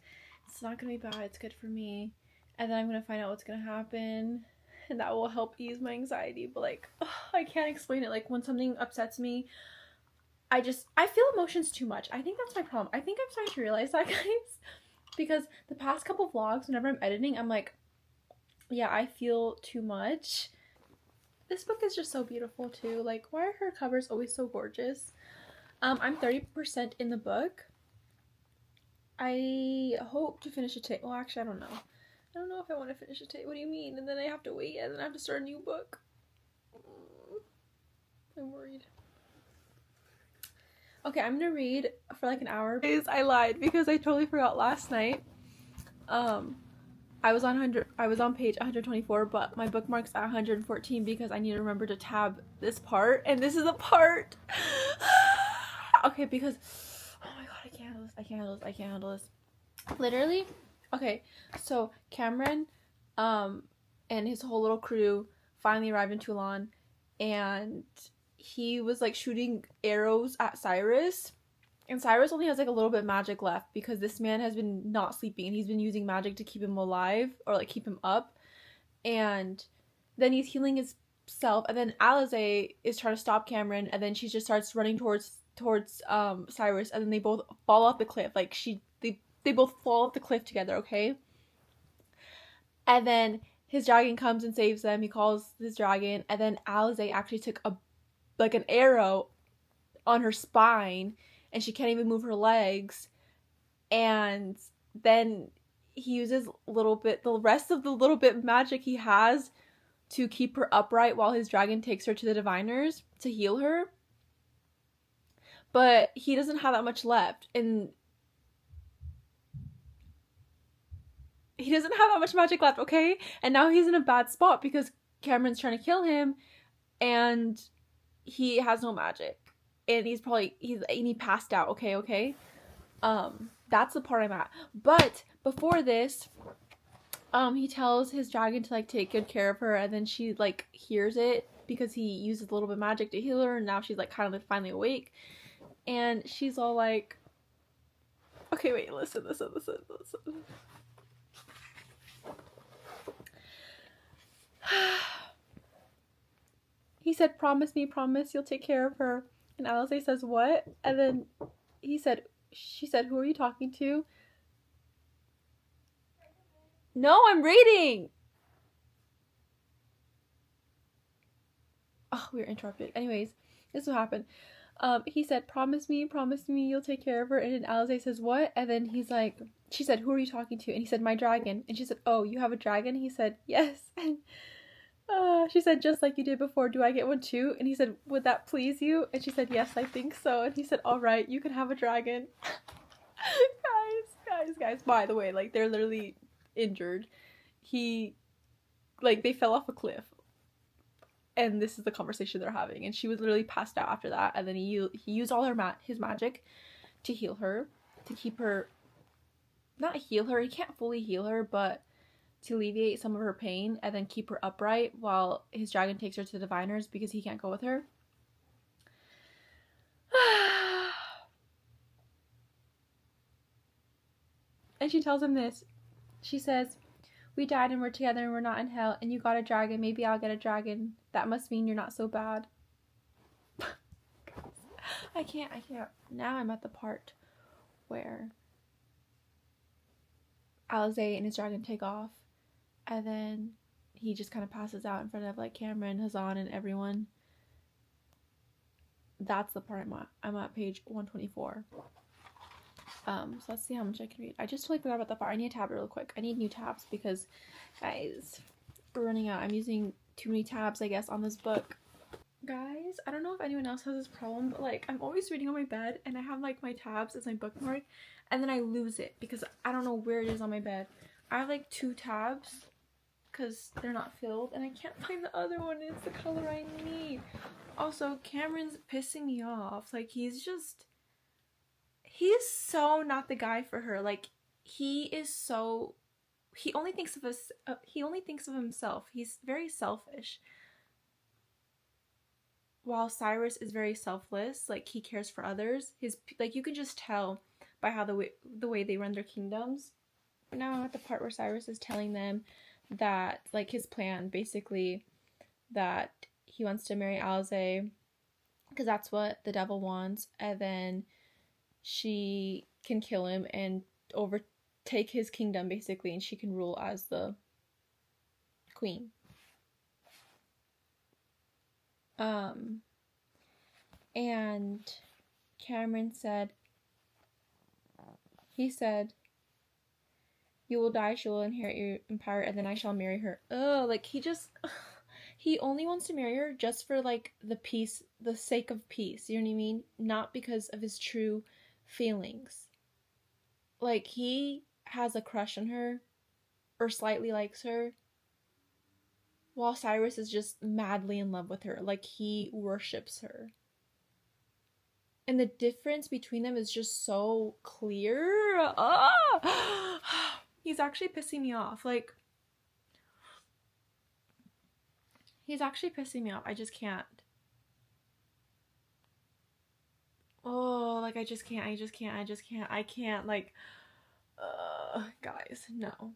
Speaker 1: It's not gonna be bad, it's good for me. And then I'm gonna find out what's gonna happen, and that will help ease my anxiety. But like, I can't explain it. Like when something upsets me, I feel emotions too much. I think that's my problem. I think I'm starting to realize that, guys. Because the past couple vlogs, whenever I'm editing, I'm like, yeah, I feel too much. This book is just so beautiful too. Like, why are her covers always so gorgeous? I'm 30% in the book. I hope to finish it today. Well, actually, I don't know. I don't know if I want to finish it today. What do you mean? And then I have to wait, and then I have to start a new book. I'm worried. Okay, I'm gonna read for like an hour. I lied because I totally forgot last night. I was on page 124, but my bookmark's at 114 because I need to remember to tab this part, and this is a part. Okay, because oh my god, I can't handle this. Literally, okay, so Cameron, and his whole little crew finally arrived in Toulon, and he was like shooting arrows at Cyrus. And Cyrus only has like a little bit of magic left because this man has been not sleeping and he's been using magic to keep him alive or like keep him up. And then he's healing himself, and then Alize is trying to stop Cameron, and then she just starts running towards Cyrus, and then they both fall off the cliff. Like they both fall off the cliff together, okay? And then his dragon comes and saves them. He calls his dragon, and then Alize actually took an arrow on her spine, and she can't even move her legs. And then he uses the rest of the little bit of magic he has to keep her upright while his dragon takes her to the diviners to heal her. But he doesn't have that much left, and he doesn't have that much magic left, okay? And now he's in a bad spot because Cameron's trying to kill him, and he has no magic. And he passed out, okay? That's the part I'm at. But before this, he tells his dragon to like take good care of her, and then she like hears it because he uses a little bit of magic to heal her, and now she's like kind of like finally awake. And she's all like, okay, wait, listen. He said, promise you'll take care of her. And Alize says, what? And then she said, who are you talking to? No, I'm reading! Oh, we were interrupted. Anyways, this is what happened. He said, promise me you'll take care of her. And then Alize says, what? And then she said, who are you talking to? And he said, my dragon. And she said, oh, you have a dragon? He said, yes. And she said, just like you did before, do I get one too? And he said, would that please you? And she said, yes, I think so. And he said, all right, you can have a dragon. guys, by the way, like, they're literally injured. They fell off a cliff. And this is the conversation they're having. And she was literally passed out after that. And then he used all his magic to heal her, to keep her, not heal her, he can't fully heal her, but to alleviate some of her pain, and then keep her upright while his dragon takes her to the diviners because he can't go with her. And she tells him this. She says, we died and we're together and we're not in hell, and you got a dragon, maybe I'll get a dragon. That must mean you're not so bad. I can't. Now I'm at the part where Alize and his dragon take off, and then he just kind of passes out in front of like Cameron, Hazan, and everyone. That's the part I'm at page 124. So let's see how much I can read. I just totally forgot about that part. I need a tab real quick. I need new tabs because, guys, we're running out. I'm using too many tabs, I guess, on this book. Guys, I don't know if anyone else has this problem, but like, I'm always reading on my bed and I have like my tabs as my bookmark, and then I lose it because I don't know where it is on my bed. I have like 2 tabs because they're not filled, and I can't find the other one. It's the color I need. Also, Cameron's pissing me off. Like, he's so not the guy for her. Like, he
Speaker 2: he only thinks of us. He only thinks of himself. He's very selfish. While Cyrus is very selfless, like he cares for others. His like you can just tell by how the way they run their kingdoms. Now I'm at the part where Cyrus is telling them that like his plan, basically, that he wants to marry Alze because that's what the devil wants, and then she can kill him and overtake his kingdom basically, and she can rule as the queen. And Cameron said, he said, "You will die, she will inherit your empire, and then I shall marry her." Oh, like he only wants to marry her just for like the peace, the sake of peace, you know what I mean? Not because of his true feelings. Like he has a crush on her or slightly likes her, while Cyrus is just madly in love with her. Like he worships her. And the difference between them is just so clear. Ah! He's actually pissing me off. Like, he's actually pissing me off. I just can't. Oh, like I can't, like, guys, no.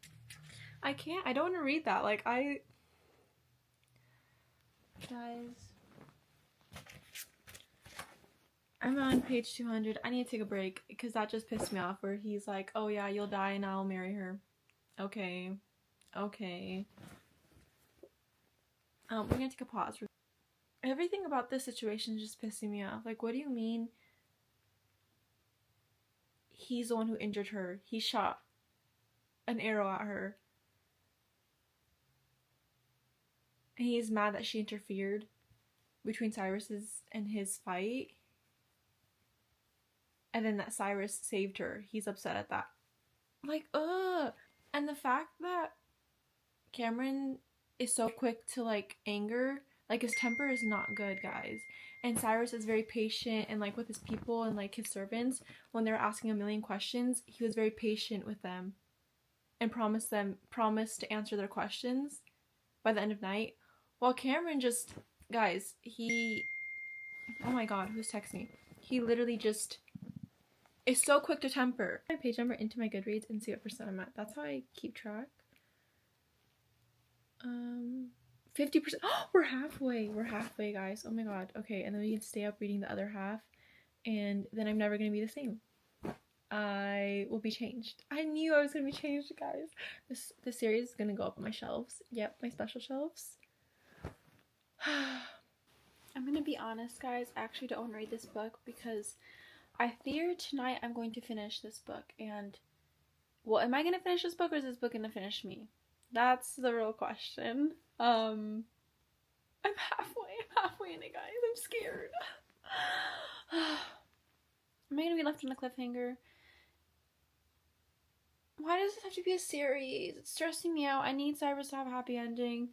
Speaker 2: I can't, I don't want to read that. Like, guys, I'm on page 200. I need to take a break because that just pissed me off, where he's like, oh yeah, you'll die and I'll marry her. Okay. We're gonna take a pause. Everything about this situation is just pissing me off. Like, what do you mean he's the one who injured her? He shot an arrow at her. And he's mad that she interfered between Cyrus's and his fight. And then that Cyrus saved her. He's upset at that. Like, ugh. And the fact that Cameron is so quick to, like, anger, like, his temper is not good, guys. And Cyrus is very patient, and, like, with his people and, like, his servants, when they were asking a million questions, he was very patient with them and promised to answer their questions by the end of night. While Cameron just, guys, oh my god, who's texting me? He literally just is so quick to temper. My page number into my Goodreads and see what percent I'm at. That's how I keep track. 50%. Oh, we're halfway, guys. Oh my god. Okay, and then we can stay up reading the other half, and then I'm never gonna be the same. I will be changed. I knew I was gonna be changed, guys. This series is gonna go up on my shelves. Yep, my special shelves. I'm gonna be honest, guys. I actually don't want to read this book because I fear tonight I'm going to finish this book. And, well, am I gonna finish this book or is this book gonna finish me? That's the real question. I'm halfway in it, guys. I'm scared. Am I gonna be left on a cliffhanger? Why does this have to be a series? It's stressing me out. I need Cyrus to have a happy ending.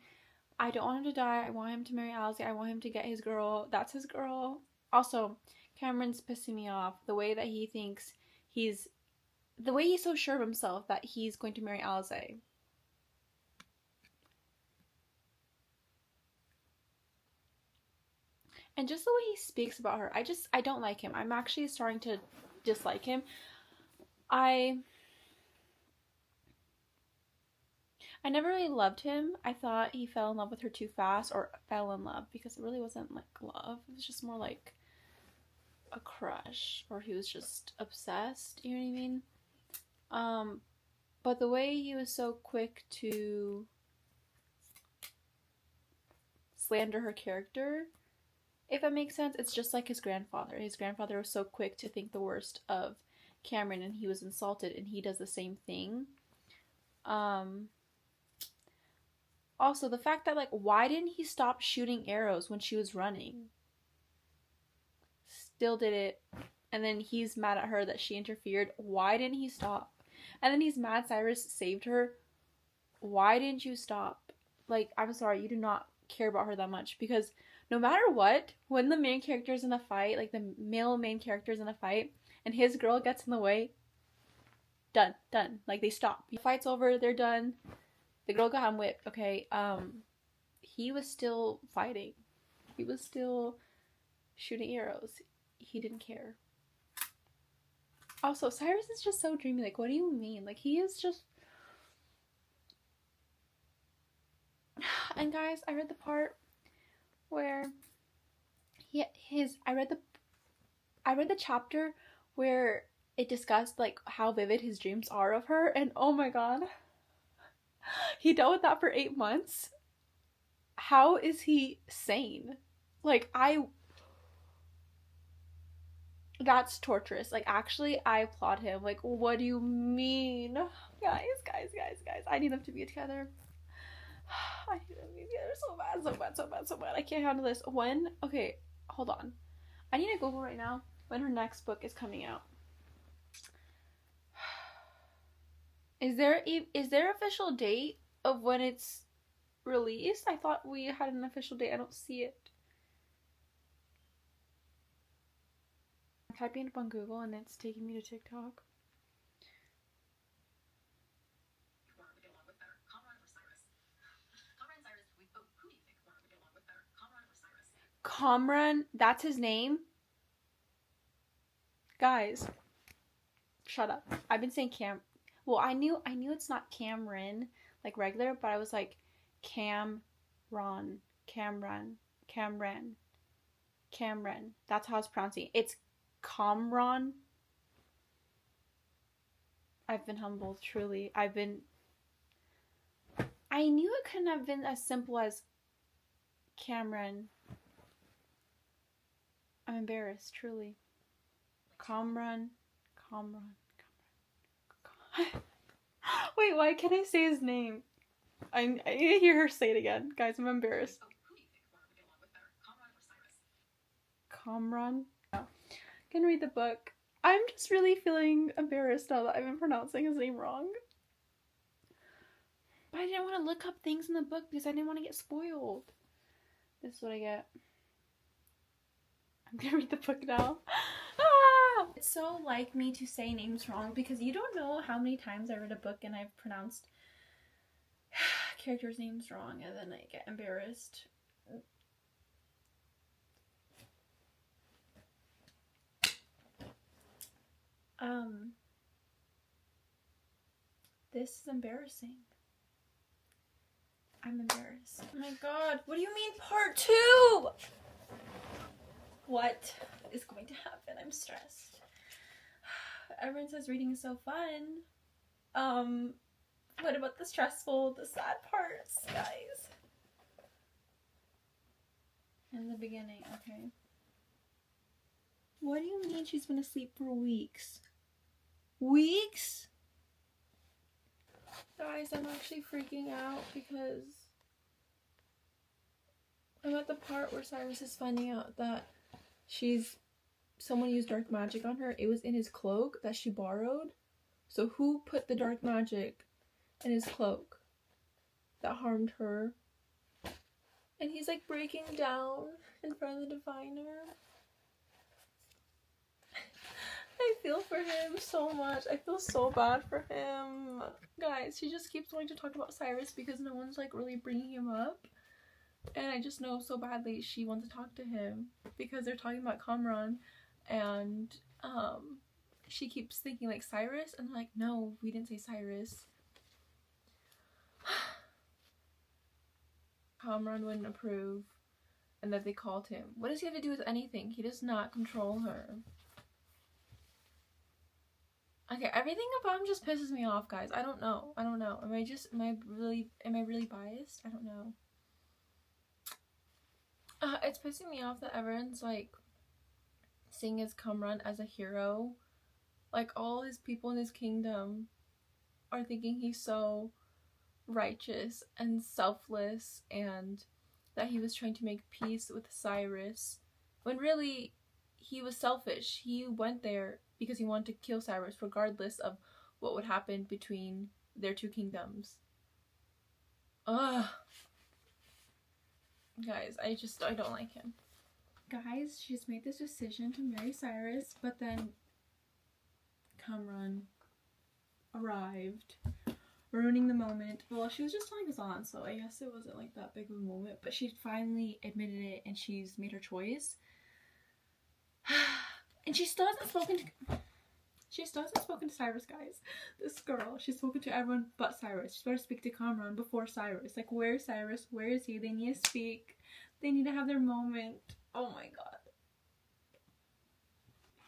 Speaker 2: I don't want him to die. I want him to marry Alze. I want him to get his girl. That's his girl. Also, Cameron's pissing me off. The way that he thinks the way he's so sure of himself that he's going to marry Alze. And just the way he speaks about her, I don't like him. I'm actually starting to dislike him. I never really loved him. I thought he fell in love with her too fast, or fell in love, because it really wasn't like love. It was just more like a crush, or he was just obsessed, you know what I mean? But the way he was so quick to slander her character, if that makes sense, it's just like his grandfather. His grandfather was so quick to think the worst of Cameron, and he was insulted, and he does the same thing. Also, the fact that, like, why didn't he stop shooting arrows when she was running? Still did it. And then he's mad at her that she interfered. Why didn't he stop? And then he's mad Cyrus saved her. Why didn't you stop? Like, I'm sorry, you do not care about her that much. Because no matter what, when the main character's in a fight, like the male main character's in a fight, and his girl gets in the way,
Speaker 1: Done. Like, they stop. The fight's over, they're done. The girl got him whipped, okay? He was still fighting. He was still shooting arrows. He didn't care. Also, Cyrus is just so dreamy. Like, what do you mean? Like, he is just... And guys, I read the part where I read the chapter where it discussed like how vivid his dreams are of her, and oh my god. He dealt with that for 8 months. How is he sane? Like, that's torturous. Like, actually, I applaud him. Like, what do you mean? Guys. I need them to be together. I need them to be together so bad. I can't handle this. When? Okay, hold on. I need to Google right now when her next book is coming out. Is there official date of when it's released? I thought we had an official date. I don't see it. I'm typing it up on Google and it's taking me to TikTok. Kamran, that's his name? Guys, shut up. I've been saying well, I knew it's not Cameron, like regular, but I was like Cameron. That's how it's pronouncing. It's Kamran. I've been humbled, truly. I knew it couldn't have been as simple as Cameron. I'm embarrassed, truly. Kamran. Wait, why can't I say his name? I need to hear her say it again. Guys, I'm embarrassed. Kamran? No. I can read the book. I'm just really feeling embarrassed now that I've been pronouncing his name wrong. But I didn't want to look up things in the book because I didn't want to get spoiled. This is what I get. I'm gonna read the book now. Ah! It's so like me to say names wrong because you don't know how many times I read a book and I've pronounced characters' names wrong and then I get embarrassed. This is embarrassing. I'm embarrassed. Oh my god, what do you mean part 2? What is going to happen? I'm stressed. Everyone says reading is so fun. What about the stressful, the sad parts, guys? In the beginning, okay. What do you mean she's been asleep for weeks? Weeks? Guys, I'm actually freaking out because I'm at the part where Cyrus is finding out that someone used dark magic on her. It was in his cloak that she borrowed. So who put the dark magic in his cloak that harmed her? And he's like breaking down in front of the diviner. I feel for him so much. I feel so bad for him. Guys, she just keeps wanting to talk about Cyrus because no one's like really bringing him up. And I just know so badly she wants to talk to him because they're talking about Kamran and she keeps thinking like Cyrus and they're like, no, we didn't say Cyrus. Kamran wouldn't approve and that they called him. What does he have to do with anything? He does not control her. Okay, everything about him just pisses me off, guys. I don't know. Am I really biased? I don't know. It's pissing me off that everyone's like seeing his Kamran as a hero. Like all his people in his kingdom are thinking he's so righteous and selfless and that he was trying to make peace with Cyrus when really he was selfish. He went there because he wanted to kill Cyrus regardless of what would happen between their two kingdoms. Ugh. Guys, I don't like him. Guys, she's made this decision to marry Cyrus, but then Kamran
Speaker 2: arrived, ruining the moment. Well, she was just telling us on, so I guess it wasn't like that big of a moment, but she finally admitted it and she's made her choice. And she still hasn't spoken to Cyrus, guys. This girl, she's spoken to everyone but Cyrus. She's better speak to Kamran before Cyrus. Like, where's Cyrus? Where is he? They need to speak. They need to have their moment. Oh my god.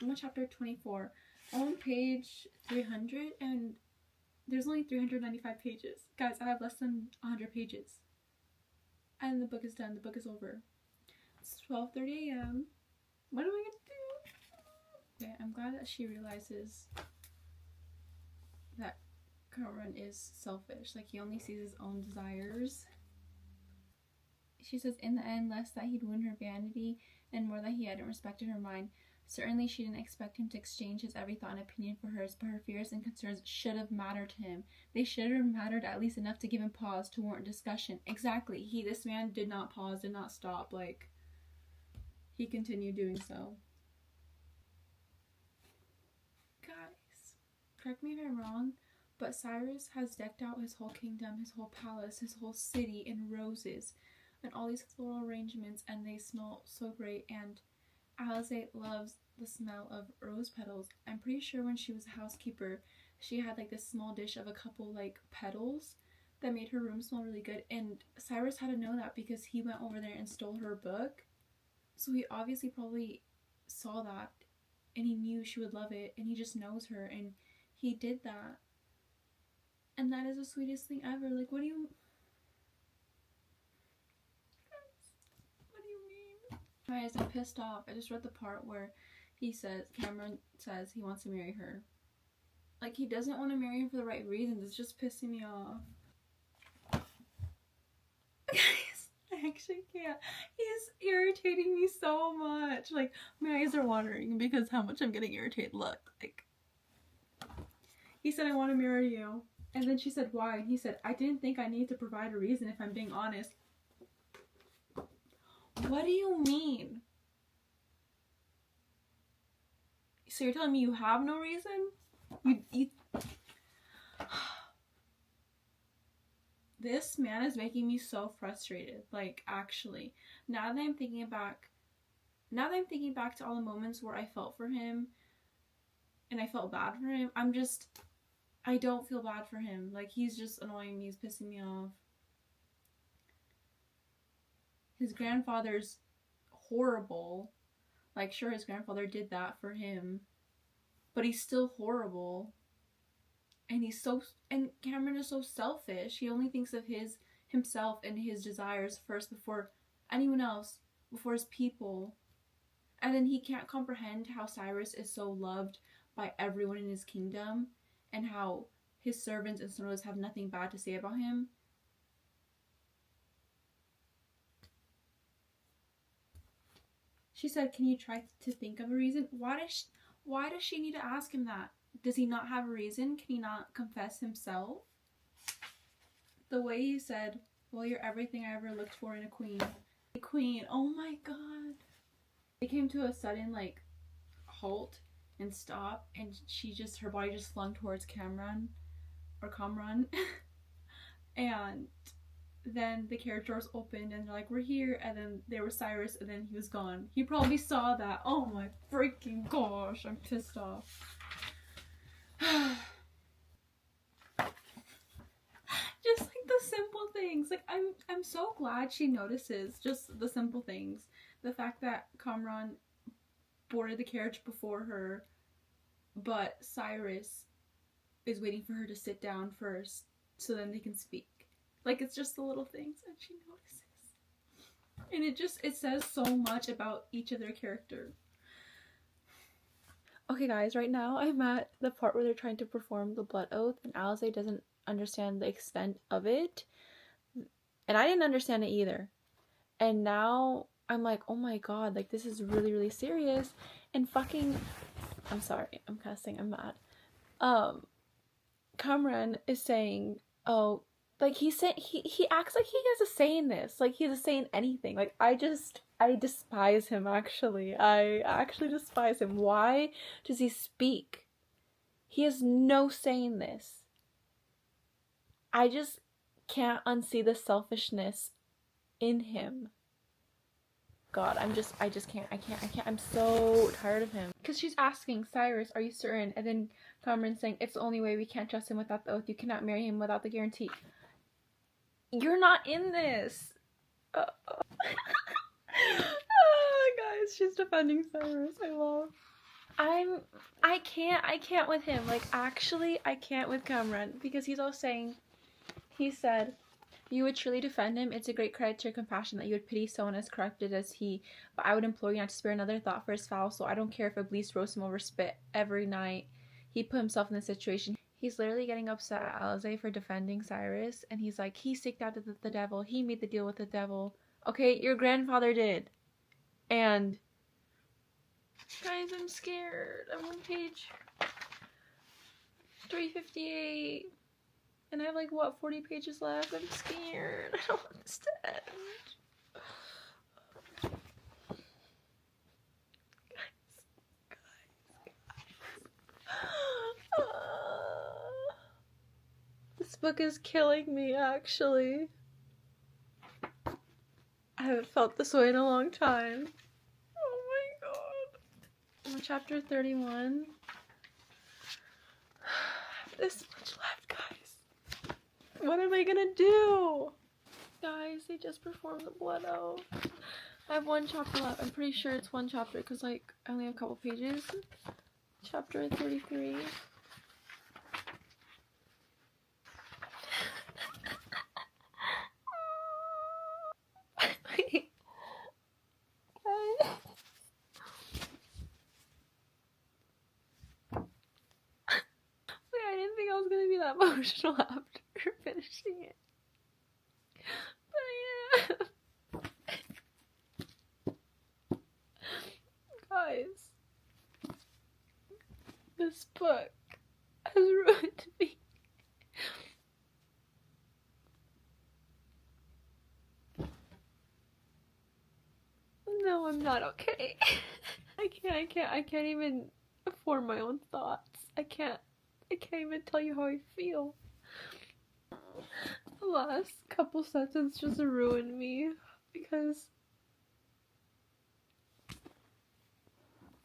Speaker 2: I'm on chapter 24. I'm on page 300 and there's only 395 pages. Guys, I have less than 100 pages. And the book is done. The book is over. It's 12:30 a.m. What am I gonna do? Okay, I'm glad that she realizes that Kamran is selfish. Like, he only sees his own desires. She says, in the end, less that he'd win her vanity and more that he hadn't respected her mind. Certainly she didn't expect him to exchange his every thought and opinion for hers, but her fears and concerns should have mattered to him. They should have mattered at least enough to give him pause, to warrant discussion. Exactly. This man did not pause, did not stop. Like, he continued doing so. Guys, correct me if I'm wrong, but Cyrus has decked out his whole kingdom, his whole palace, his whole city in roses and all these floral arrangements, and they smell so great, and Ahhhhh loves the smell of rose petals. I'm pretty sure when she was a housekeeper, she had like this small dish of a couple like petals that made her room smell really good, and Cyrus had to know that because he went over there and stole her book. So he obviously probably saw that and he knew she would love it, and he just knows her and he did that. And that is the sweetest thing ever. Like, what do you mean? Guys, I'm pissed off. I just read the part where Kamran says he wants to marry her. Like, he doesn't want to marry her for the right reasons. It's just pissing me off. Guys, I actually can't. He's irritating me so much. Like, my eyes are watering because how much I'm getting irritated. Look, like, he said, I want to marry you. And then she said, why? And he said, I didn't think I needed to provide a reason if I'm being honest. What do you mean? So you're telling me you have no reason? You This man is making me so frustrated. Like, actually, now that I'm thinking back to all the moments where I felt for him and I felt bad for him, I don't feel bad for him. Like, he's just annoying me. He's pissing me off. His grandfather's horrible. Like, sure, his grandfather did that for him, but he's still horrible. And Kamran is so selfish. He only thinks of himself and his desires first before anyone else, before his people. And then he can't comprehend how Cyrus is so loved by everyone in his kingdom and how his servants and SOOOOs have nothing bad to say about him. She said, can you try to think of a reason? Why does she need to ask him that? Does he not have a reason? Can he not confess himself? The way he said, well, you're everything I ever looked for in a queen. A queen, oh my god. They came to a sudden, like, halt and stop, and her body just flung towards Kamran. And then the carriage doors opened and they're like, we're here, and then there was Cyrus, and then he was gone. He probably saw that. Oh my freaking gosh, I'm pissed off. Just like the simple things. Like, I'm so glad she notices just the simple things. The fact that Kamran boarded the carriage before her, but Cyrus is waiting for her to sit down first so then they can speak. Like, it's just the little things that she notices. And it says so much about each of their character. Okay guys, right now I'm at the part where they're trying to perform the blood oath and Ahhhhh doesn't understand the extent of it. And I didn't understand it either. And now I'm like, oh my god, like, this is really, really serious. And I'm sorry, I'm cussing, I'm mad. Kamran is saying, oh, like, he acts like he has a say in this. Like, he has a say in anything. Like, I despise him, actually. I actually despise him. Why does he speak? He has no say in this. I just can't unsee the selfishness in him. God, I just can't. I'm so tired of him. Because she's asking Cyrus, are you certain? And then Cameron's saying, it's the only way, we can't trust him without the oath. You cannot marry him without the guarantee. You're not in this. Guys, she's defending Cyrus. I love. I can't with him. Like, actually, I can't with Cameron. Because he's all saying, he said, you would truly defend him. It's a great credit to your compassion that you would pity someone as corrupted as he. But I would implore you not to spare another thought for his foul soul. I don't care if Iblis roasts him over spit every night. He put himself in this situation. He's literally getting upset at Alize for defending Cyrus. And he's like, he seeked out the devil. He made the deal with the devil. Okay, your grandfather did. And... guys, I'm scared. I'm on page 358. And I have like, what, 40 pages left? I'm scared. I don't want this to end. This book is killing me, actually. I haven't felt this way in a long time. Oh my god. I'm on chapter 31. I have this much left, guys. What am I gonna do? Guys, they just performed the blood oath. I have one chapter left. I'm pretty sure it's one chapter because, like, I only have a couple pages. Chapter 33. That emotional after finishing it. But yeah. Guys, this book has ruined me. No, I'm not okay. I can't even form my own thoughts. I can't even tell you how I feel. The last couple sentences just ruined me because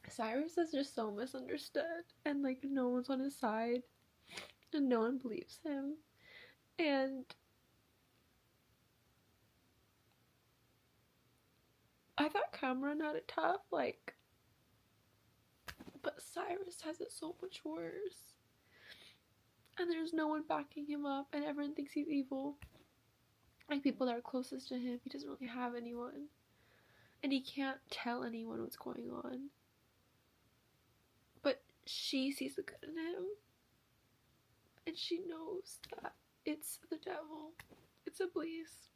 Speaker 2: Cyrus is just so misunderstood and, like, no one's on his side and no one believes him. And I thought Cameron had it tough, like, but Cyrus has it so much worse. And there's no one backing him up, and everyone thinks he's evil. Like, people that are closest to him, he doesn't really have anyone. And he can't tell anyone what's going on. But she sees the good in him. And she knows that it's the devil. It's Iblis.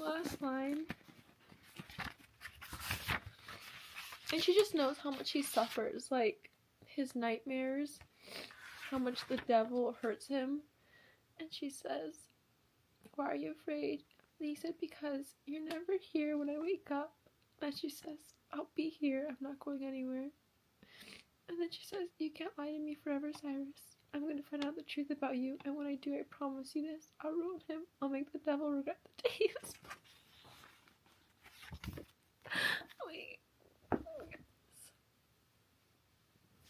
Speaker 2: Last line. And she just knows how much he suffers. Like, his nightmares. How much the devil hurts him. And she says, why are you afraid? And he said, because you're never here when I wake up. And she says, I'll be here. I'm not going anywhere. And then she says, you can't lie to me forever, Cyrus. I'm going to find out the truth about you. And when I do, I promise you this. I'll ruin him. I'll make the devil regret the day he was born. Wait.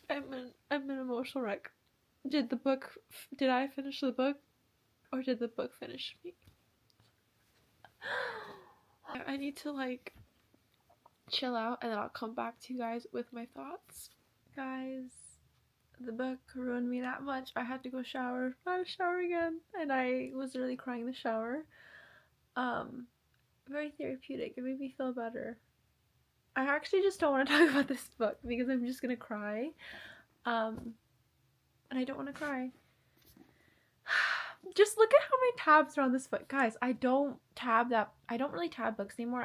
Speaker 2: I'm an emotional wreck. Did I finish the book? Or did the book finish me? I need to, like, chill out and then I'll come back to you guys with my thoughts. Guys, the book ruined me that much. I had to go shower. I had to shower again. And I was literally crying in the shower. Very therapeutic. It made me feel better. I actually just don't want to talk about this book because I'm just gonna cry. And I don't want to cry. Just look at how many tabs are on this book. Guys, I don't really tab books anymore.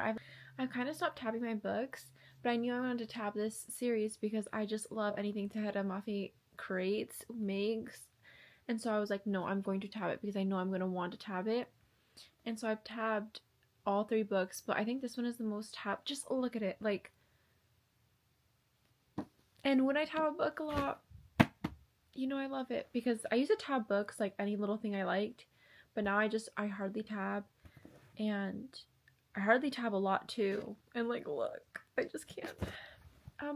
Speaker 2: I've kind of stopped tabbing my books, but I knew I wanted to tab this series because I just love anything Tahereh Mafi makes. And so I was like, no, I'm going to tab it because I know I'm going to want to tab it. And so I've tabbed all 3 books, but I think this one is the most tabbed. Just look at it, like, and when I tab a book a lot, You know, I love it because I used to tab books, like any little thing I liked, but now I hardly tab, and I hardly tab a lot too. And like, look, I just can't.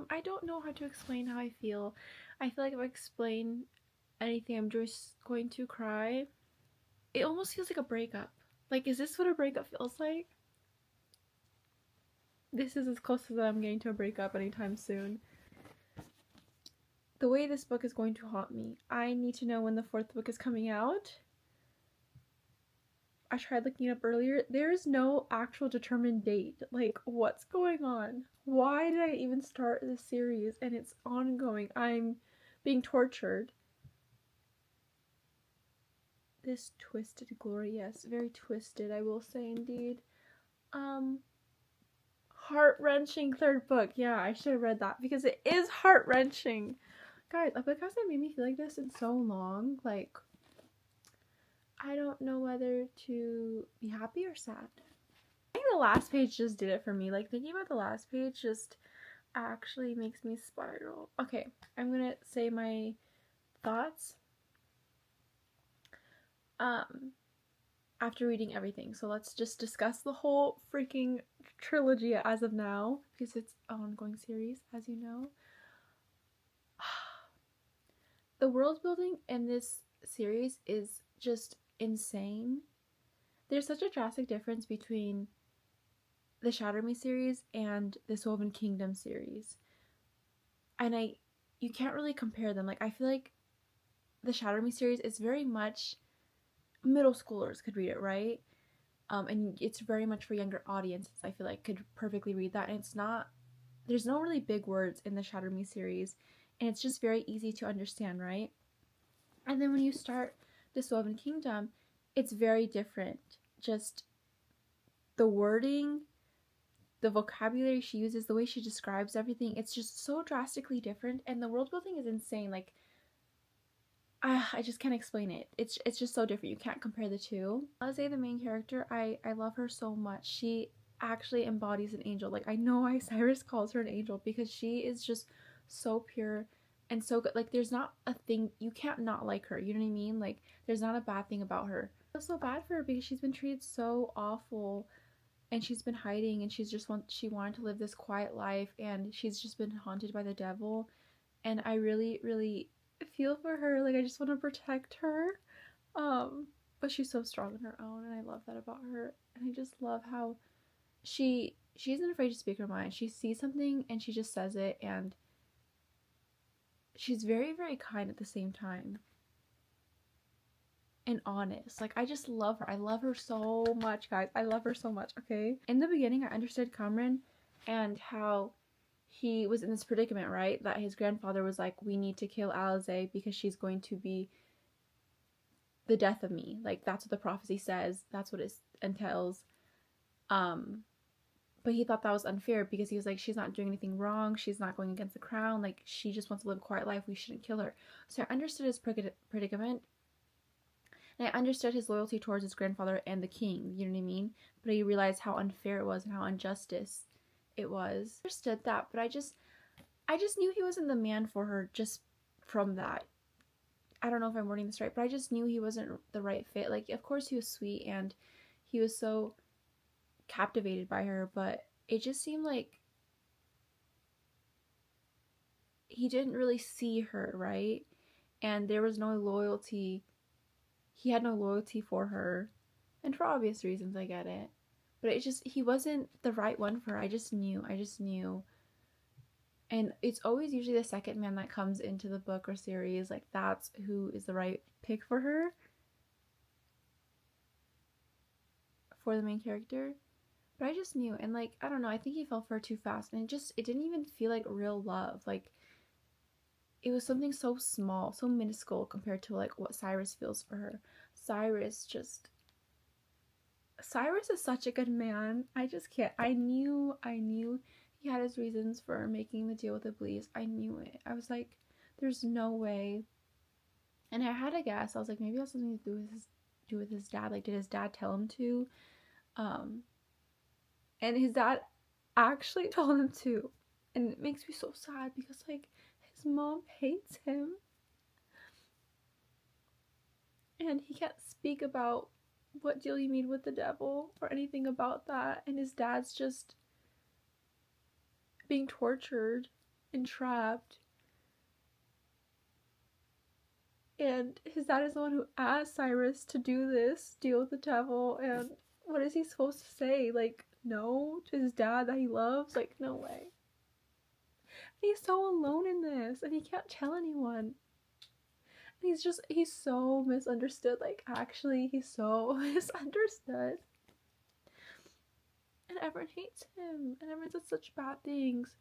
Speaker 2: I don't know how to explain how I feel. I feel like if I explain anything, I'm just going to cry. It almost feels like a breakup. Like, is this what a breakup feels like? This is as close as I'm getting to a breakup anytime soon. The way this book is going to haunt me. I need to know when the 4th book is coming out. I tried looking it up earlier. There is no actual determined date. Like, what's going on? Why did I even start this series and it's ongoing? I'm being tortured. This twisted glory, yes, very twisted, I will say indeed. Heart-wrenching 3rd book. Yeah, I should have read that because it is heart-wrenching. Guys, a book hasn't made me feel like this in so long. Like, I don't know whether to be happy or sad. I think the last page just did it for me. Like, thinking about the last page just actually makes me spiral. Okay, I'm gonna say my thoughts after reading everything. So let's just discuss the whole freaking trilogy as of now, because it's an ongoing series, as you know. The world building in this series is just insane. There's such a drastic difference between the Shatter Me series and this Woven Kingdom series. And you can't really compare them. Like, I feel like the Shatter Me series is very much middle schoolers could read it, right? And it's very much for younger audiences. I feel like could perfectly read that. And it's not, there's no really big words in the Shatter Me series, and it's just very easy to understand, right? And then when you start this Woven Kingdom, it's very different. Just the wording, the vocabulary she uses, the way she describes everything, it's just so drastically different. And the world building is insane. Like, I just can't explain it. It's just so different. You can't compare the two. I'll say the main character, I love her so much. She actually embodies an angel. Like, I know why Cyrus calls her an angel, because she is just so pure and so good. Like, there's not a thing, you can't not like her, you know what I mean? Like, there's not a bad thing about her. I feel so bad for her because she's been treated so awful, and she's been hiding, and she wanted to live this quiet life, and she's just been haunted by the devil. And I really, really feel for her. Like, I just want to protect her. But she's so strong on her own, and I love that about her. And I just love how she isn't afraid to speak her mind. She sees something and she just says it, and she's very, very kind at the same time. And honest. Like, I just love her. I love her so much, guys. I love her so much, okay? In the beginning, I understood Cameron and how he was in this predicament, right? That his grandfather was like, we need to kill Alize because she's going to be the death of me. Like, that's what the prophecy says. That's what it entails. But he thought that was unfair because he was like, she's not doing anything wrong. She's not going against the crown. Like, she just wants to live a quiet life. We shouldn't kill her. So I understood his predicament. And I understood his loyalty towards his grandfather and the king, you know what I mean? But I realized how unfair it was and how injustice it was. I understood that, but I just knew he wasn't the man for her just from that. I don't know if I'm wording this right, but I just knew he wasn't the right fit. Like, of course he was sweet and he was so captivated by her, but it just seemed like he didn't really see her, right? And there was no loyalty. He had no loyalty for her, and for obvious reasons, I get it. But it just, he wasn't the right one for her. I just knew. And it's always usually the second man that comes into the book or series. Like, that's who is the right pick for her, for the main character. But I just knew. And, like, I don't know, I think he fell for her too fast. And it didn't even feel like real love. Like, it was something so small, so minuscule compared to, like, what Cyrus feels for her. Cyrus is such a good man. I just can't. I knew he had his reasons for making the deal with Iblis. I knew it. I was like, there's no way. And I had a guess. I was like, maybe it has something to do with his dad. Like, did his dad tell him to? And his dad actually told him to. And it makes me so sad because, like, his mom hates him. and he can't speak about what deal he made with the devil or anything about that, and his dad's just being tortured and trapped, and his dad is the one who asked Cyrus to do this deal with the devil, and what is he supposed to say? Like, no to his dad that he loves? Like, no way. And he's so alone in this, and he can't tell anyone. And he's so misunderstood. Like, actually, he's so misunderstood. And everyone hates him, and everyone says such bad things.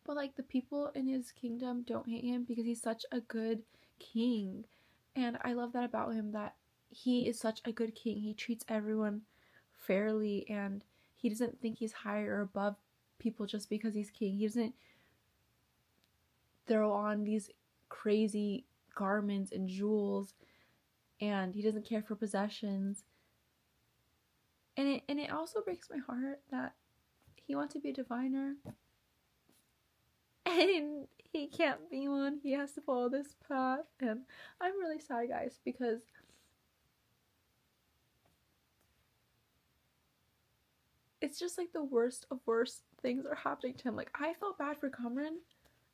Speaker 2: But, like, the people in his kingdom don't hate him because he's such a good king. And I love that about him, that he is such a good king. He treats everyone fairly, and he doesn't think he's higher or above people just because he's king. He doesn't throw on these crazy garments and jewels, and he doesn't care for possessions. And it also breaks my heart that he wants to be a diviner, and he can't be one. He has to follow this path, and I'm really sad, guys, because it's just like the worst of worst things are happening to him. Like, I felt bad for Cameron.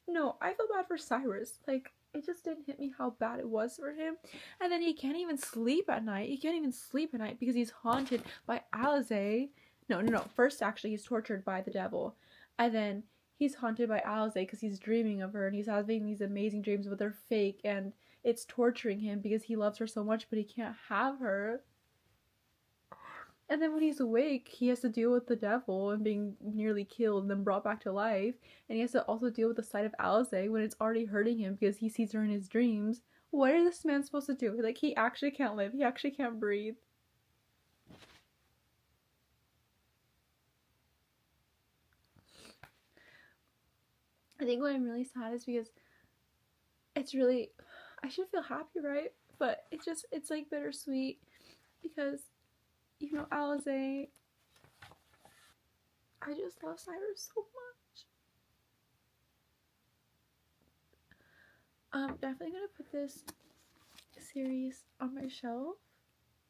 Speaker 2: No, I felt bad for Cyrus. Like, it just didn't hit me how bad it was for him. And then he can't even sleep at night. He can't even sleep at night because he's haunted by Alizé. No. First, actually, he's tortured by the devil. And then he's haunted by Alizé because he's dreaming of her, and he's having these amazing dreams, but they're fake, and it's torturing him because he loves her so much, but he can't have her. And then when he's awake, he has to deal with the devil and being nearly killed and then brought back to life. And he has to also deal with the sight of Alizé when it's already hurting him because he sees her in his dreams. What is this man supposed to do? Like, he actually can't live. He actually can't breathe. I think what I'm really sad is because it's really... I should feel happy, right? But it's like bittersweet because... You know, Alizé, I just love Cyrus so much. I'm definitely gonna put this series on my shelf.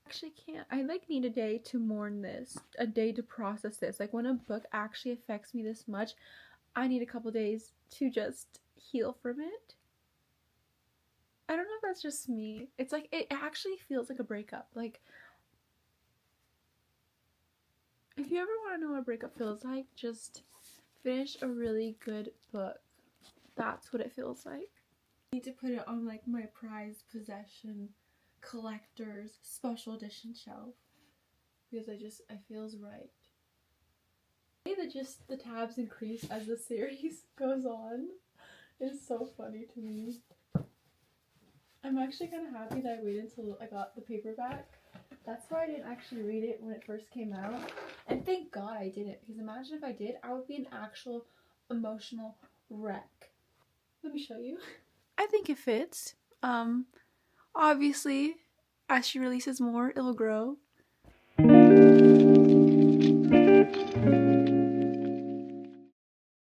Speaker 2: Actually can't. I like need a day to mourn this, a day to process this. Like, when a book actually affects me this much, I need a couple days to just heal from it. I don't know if that's just me. It's like, it actually feels like a breakup. Like, if you ever want to know what a breakup feels like, just finish a really good book. That's what it feels like. I need to put it on, like, my prized possession, collector's special edition shelf, because it feels right. The way that the tabs increase as the series goes on is so funny to me. I'm actually kind of happy that I waited until I got the paperback. That's why I didn't actually read it when it first came out. And thank God I didn't, because imagine if I did, I would be an actual emotional wreck. Let me show you. I think it fits. Obviously, as she releases more, it'll grow.